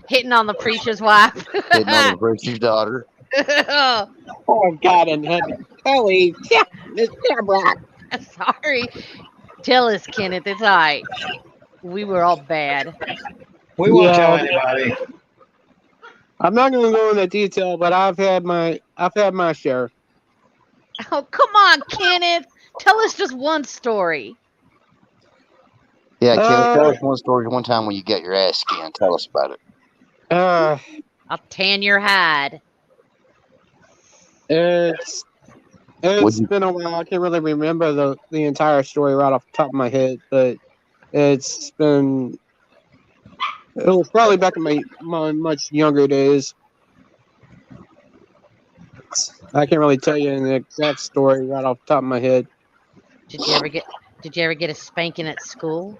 hitting on the preacher's wife. Hitting on the preacher's daughter. Oh, God in heaven. Kelly, yeah, Miss Shamrock. Sorry. Tell us, Kenneth. It's all right. We were all bad. We won't Yeah. tell anybody. I'm not going to go into detail, but I've had my share. Oh, come on, Kenneth. Tell us just one story. Yeah, Kenneth, tell us one story one time when you got your ass skinned. Tell us about it. I'll tan your hide. It's been a while. I can't really remember the entire story right off the top of my head, but it was probably back in my much younger days. I can't really tell you an exact story right off the top of my head. Did you ever get a spanking at school?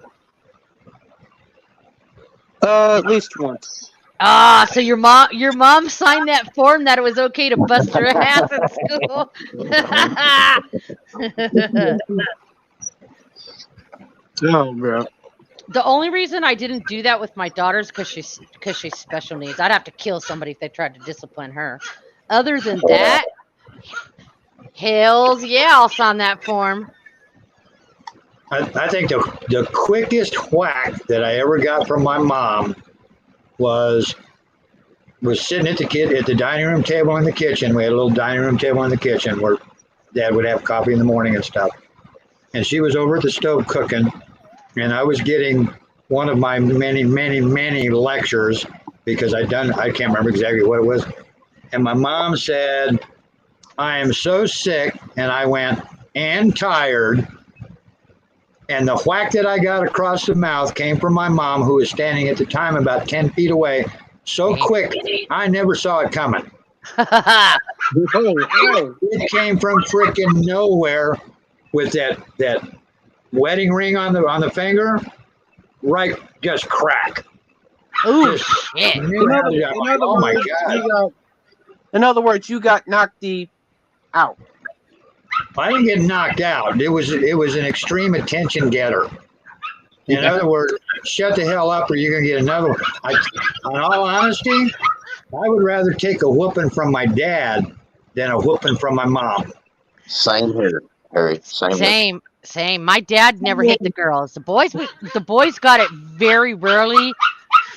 At least once. Ah, so your mom signed that form that it was okay to bust her ass at school. Oh, bro. The only reason I didn't do that with my daughters because she's special needs. I'd have to kill somebody if they tried to discipline her. Other than that, hells yeah, I'll sign that form. I think the quickest whack that I ever got from my mom was sitting at the dining room table in the kitchen. We had a little dining room table in the kitchen where Dad would have coffee in the morning and stuff. And she was over at the stove cooking, and I was getting one of my many lectures because I can't remember exactly what it was. And my mom said, "I am so sick," and I went, "and tired." And the whack that I got across the mouth came from my mom, who was standing at the time about 10 feet away, so quick, I never saw it coming. It came from freaking nowhere with that wedding ring on the finger, right, just crack. Ooh, Just, shit. oh my God. In other words, you got knocked out. I didn't get knocked out. It was an extreme attention getter. In other words, shut the hell up or you're going to get another one. In all honesty, I would rather take a whooping from my dad than a whooping from my mom. Same here, Harry. Same. Same. My dad never hit the girls. The boys got it very rarely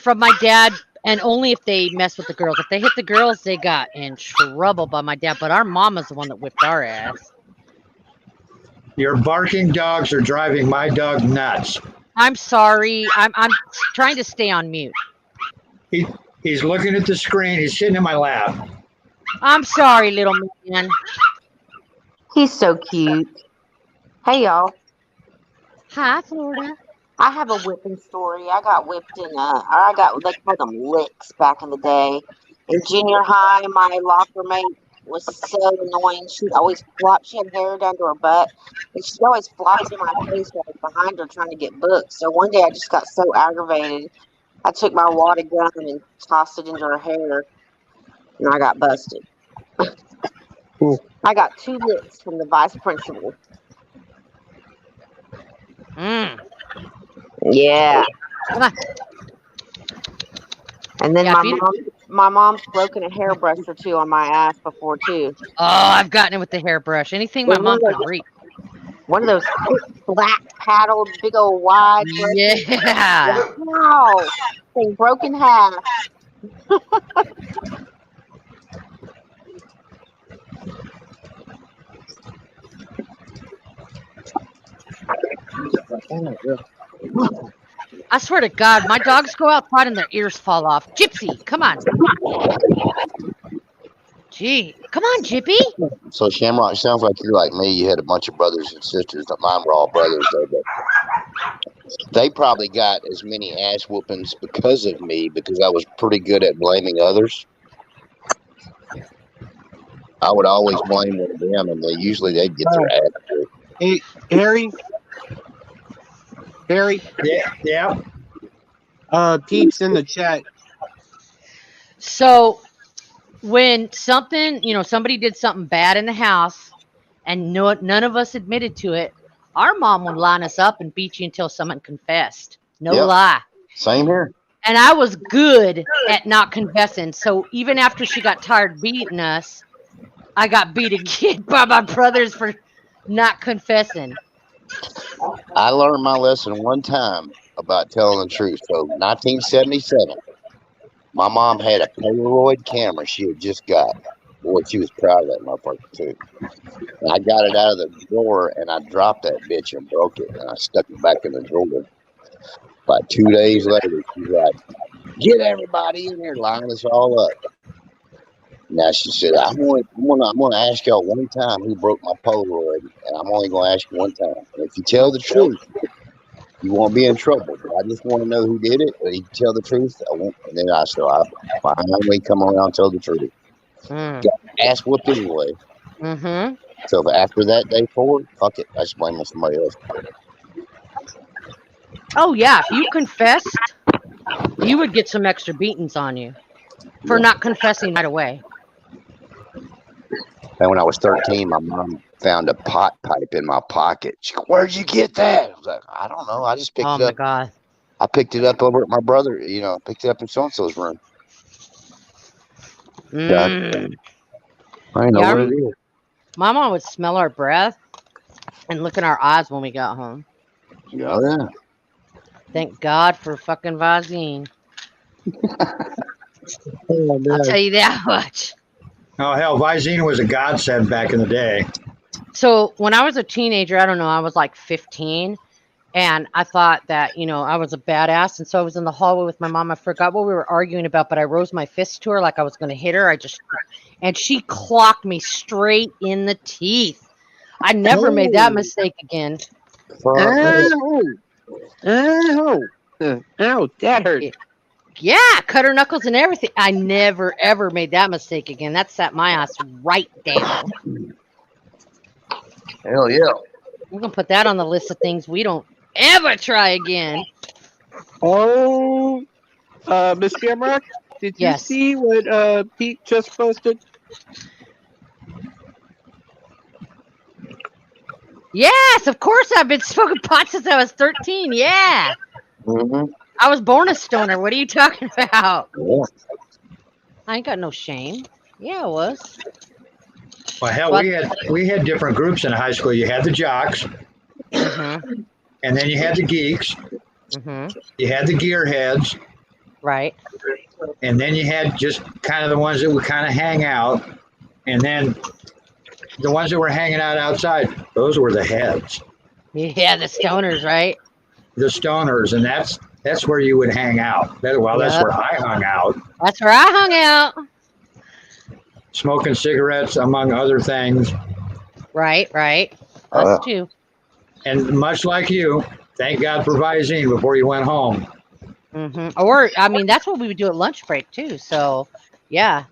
from my dad, and only if they mess with the girls. If they hit the girls, they got in trouble by my dad. But our mom is the one that whipped our ass. Your barking dogs are driving my dog nuts. I'm sorry. I'm trying to stay on mute. He's looking at the screen. He's sitting in my lap. I'm sorry, little man. He's so cute. Hey, y'all. Hi, Florida. I have a whipping story. I got whipped they called them licks back in the day. In junior high, my locker mate was so annoying. She had hair down to her butt, and she'd always flop it in my face while I was behind her trying to get booked. So one day I just got so aggravated, I took my water gun and tossed it into her hair, and I got busted. I got 2 licks from the vice principal. Mm. Yeah. Come on. And then Yeah, my mom's broken a hairbrush or 2 on my ass before too. Oh, I've gotten it with the hairbrush. Anything my mom could reach. One of those black paddled, big old wide. Yeah. Wow. Thing broke in half. I swear to God, my dogs go outside and their ears fall off. Gypsy, come on. Gee, come on, Jippy. So Shamrock, sounds like you're like me. You had a bunch of brothers and sisters. Mine were all brothers, though, but they probably got as many ass whoopings because of me, because I was pretty good at blaming others. I would always blame one of them, and they'd get their ass whooped. Hey, Harry. Yeah. Pete's in the chat. So when somebody did something bad in the house and none of us admitted to it, our mom would line us up and beat you until someone confessed. No lie. Same here. And I was good at not confessing. So even after she got tired beating us, I got beat again by my brothers for not confessing. I learned my lesson one time about telling the truth. So 1977, my mom had a Polaroid camera she had just got. Boy, she was proud of that motherfucker too. And I got it out of the drawer and I dropped that bitch and broke it, and I stuck it back in the drawer. About 2 days later, she's like, "Get everybody in here, line us all up." Now she said, I'm gonna ask y'all one time who broke my Polaroid, and I'm only gonna ask you one time. And if you tell the truth, you won't be in trouble. But I just want to know who did it. But if you tell the truth, I won't. And then I finally come around and tell the truth. Got ass whooped anyway. Mm-hmm. So after that day forward, fuck it, I just blame somebody else. Oh yeah, if you confessed, you would get some extra beatings on you for not confessing right away. And when I was 13, my mom found a pot pipe in my pocket. She goes, "Where'd you get that?" I was like, "I don't know. I just picked it up." Oh my God. I picked it up over at my brother. Picked it up in so-and-so's room. Mm. I know what it is. My mom would smell our breath and look in our eyes when we got home. Oh, yeah. Thank God for fucking Visine. I'll tell you that much. Oh, hell, Visine was a godsend back in the day. So when I was a teenager, I don't know, I was like 15, and I thought that, I was a badass. And so I was in the hallway with my mom. I forgot what we were arguing about, but I rose my fist to her like I was going to hit her. And she clocked me straight in the teeth. I never made that mistake again. Ow, that hurt. Yeah, cut her knuckles and everything. I never, ever made that mistake again. That sat my ass right down. Hell yeah. We're going to put that on the list of things we don't ever try again. Oh, Miss Shamrock, did you see what Pete just posted? Yes, of course. I've been smoking pot since I was 13. Yeah. Mm-hmm. I was born a stoner. What are you talking about? Yeah. I ain't got no shame. Yeah, I was. Well, hell, we had different groups in high school. You had the jocks, Mm-hmm. and then you had the geeks. Mm-hmm. You had the gearheads, Right. and then you had just kind of the ones that would kind of hang out. And then the ones that were hanging out outside, those were the heads, Yeah, the stoners, right? the stoners, and that's where you would hang out. Well, that's Yep. where I hung out, That's where I hung out. smoking cigarettes, among other things. Right, right. Us too. And much like you, thank God for Visine before you went home. Or, I mean, that's what we would do at lunch break too. So, yeah,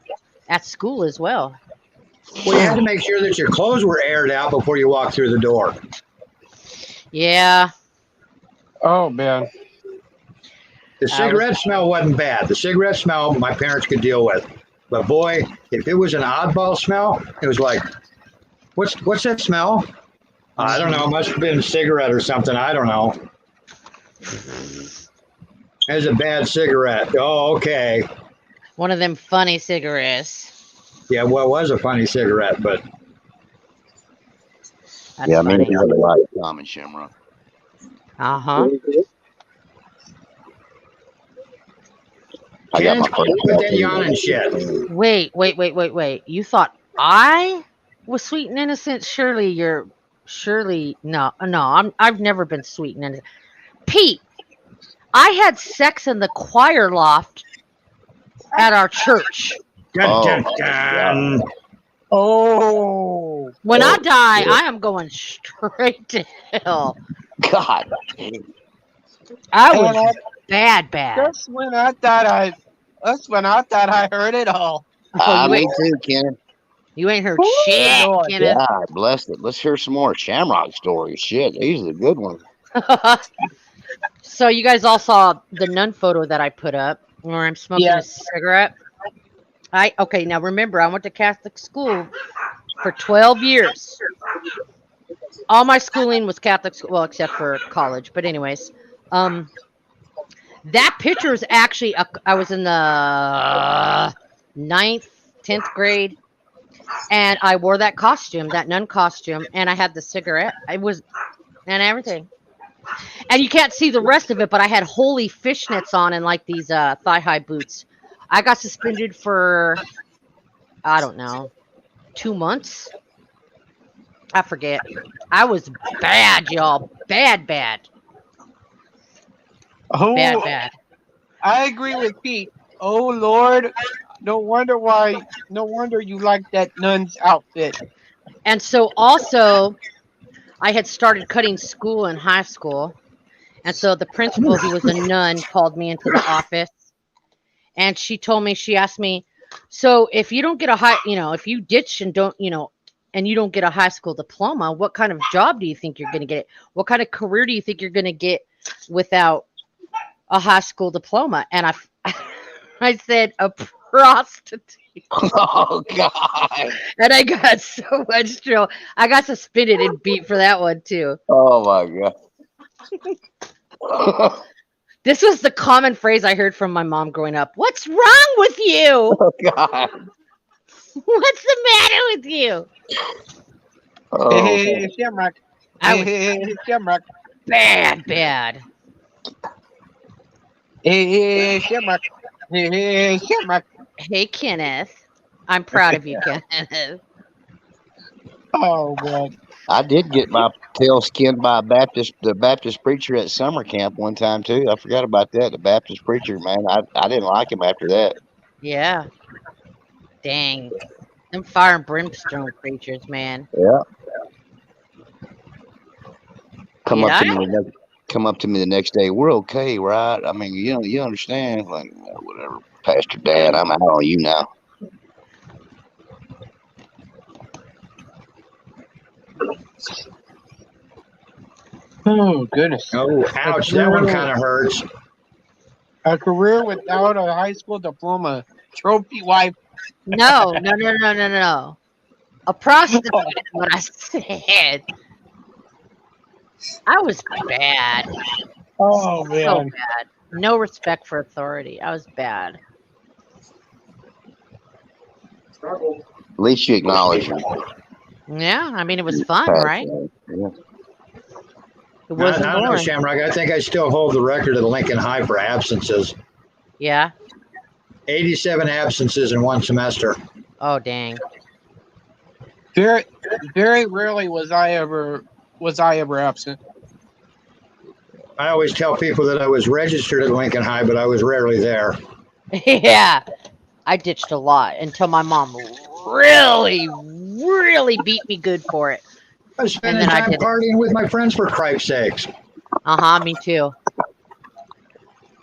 at school as well. Well, you had to make sure that your clothes were aired out before you walked through the door. Yeah. Oh man. The cigarette smell wasn't bad. The cigarette smell my parents could deal with. But boy, if it was an oddball smell, it was like, what's that smell? I don't know. It must have been a cigarette or something. I don't know. It was a bad cigarette. Oh, okay. One of them funny cigarettes. Yeah, well, it was a funny cigarette, but That's Yeah, I mean, funny. we have a lot in common, Shamrock. Uh-huh. I got my Ken, quit that yawning shit. Wait. You thought I was sweet and innocent? Surely no. I've never been sweet and innocent. Pete, I had sex in the choir loft at our church. Dun, dun, dun. Oh. When I die, I am going straight to hell. God. I was bad. That's when I thought I heard it all. Me too, Ken. You ain't heard Ooh, shit, Lord. Kenneth. God bless it. Let's hear some more Shamrock stories. Shit, these are the good ones. So you guys all saw the nun photo that I put up where I'm smoking a cigarette. Okay, now remember, I went to Catholic school for 12 years. All my schooling was Catholic school, well, except for college. But anyways, that picture is actually, I was in the 9th, 10th grade, and I wore that costume, that nun costume, and I had the cigarette. And everything. And you can't see the rest of it, but I had holy fishnets on and like these thigh-high boots. I got suspended for, I don't know, 2 months. I forget. I was bad, y'all. Bad. Oh, Bad. I agree with Pete. Oh Lord, no wonder you like that nun's outfit. And so also, I had started cutting school in high school. And so the principal, who was a nun, called me into the office. And she asked me, so if you don't get if you ditch and don't, and you don't get a high school diploma, what kind of job do you think you're going to get? What kind of career do you think you're going to get without a high school diploma? And I said, a prostitute. Oh, God. And I got so much trouble. I got suspended and beat for that one, too. Oh, my God. This was the common phrase I heard from my mom growing up. What's wrong with you? Oh, God. What's the matter with you? Oh, Hey, Shamrock. I was Hey, Shamrock. bad. Hey, Shamrock. Hey, Shamrock. Hey, Kenneth. I'm proud of you, Kenneth. Oh, God. I did get my tail skinned by the Baptist preacher at summer camp one time, too. I forgot about that. The Baptist preacher, man. I didn't like him after that. Yeah. Dang. Them fire and brimstone preachers, man. Yeah. Come Yeah. up to me the next day. We're okay, right? I mean, you understand? Like, whatever, Pastor Dan. I'm out on you now. Oh, goodness. oh, ouch, that one kind of hurts. A career without a high school diploma. Trophy wife. No. A prostitute is what I said. I was bad. Oh, So man. bad. No respect for authority. I was bad. At least you acknowledge him. Yeah, I mean, it was fun, right? Yeah. It I wasn't don't know, boring. Shamrock. I think I still hold the record at Lincoln High for absences. Yeah. 87 absences in one semester. Oh, dang. Very, very rarely was I ever absent. I always tell people that I was registered at Lincoln High, but I was rarely there. Yeah, I ditched a lot until my mom really beat me good for it. I was spending then I time did it. partying with my friends for Christ's sakes. Me too.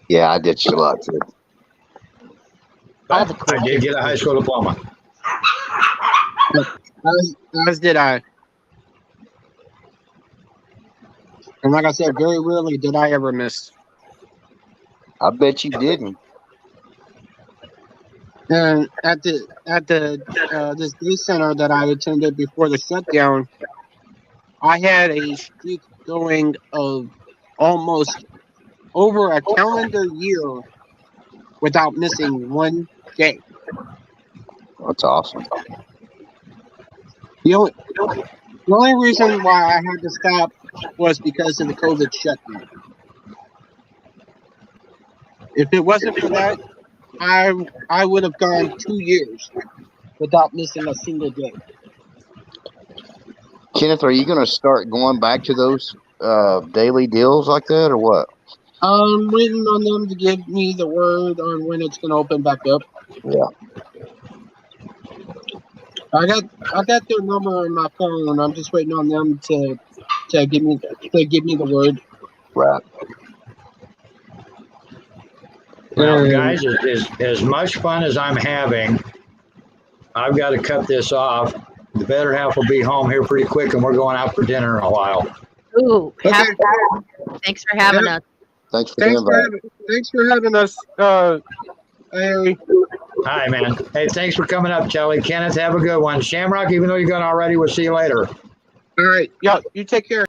Yeah, I ditched a lot too. All the cool I did get a high school diploma. As did I. And like I said, very rarely did I ever miss. I bet you didn't. And at the this day center that I attended before the shutdown, I had a streak going of almost over a calendar year without missing one day. That's awesome. The only reason why I had to stop was because of the COVID shutdown. If it wasn't for that, I would have gone 2 years without missing a single day. Kenneth, are you going to start going back to those daily deals like that, or what? I'm waiting on them to give me the word on when it's going to open back up. Yeah. I got their number on my phone. I'm just waiting on them to give me the word. Right. Well, guys, as much fun as I'm having, I've got to cut this off. The better half will be home here pretty quick, and we're going out for dinner in a while. Ooh, Okay. thanks for having us. Thanks for the invite. Thanks for having us, Harry. Hi, man. Hey, thanks for coming up, Kelly. Kenneth, have a good one. Shamrock, even though you're gone already, we'll see you later. All right. Yeah, you take care.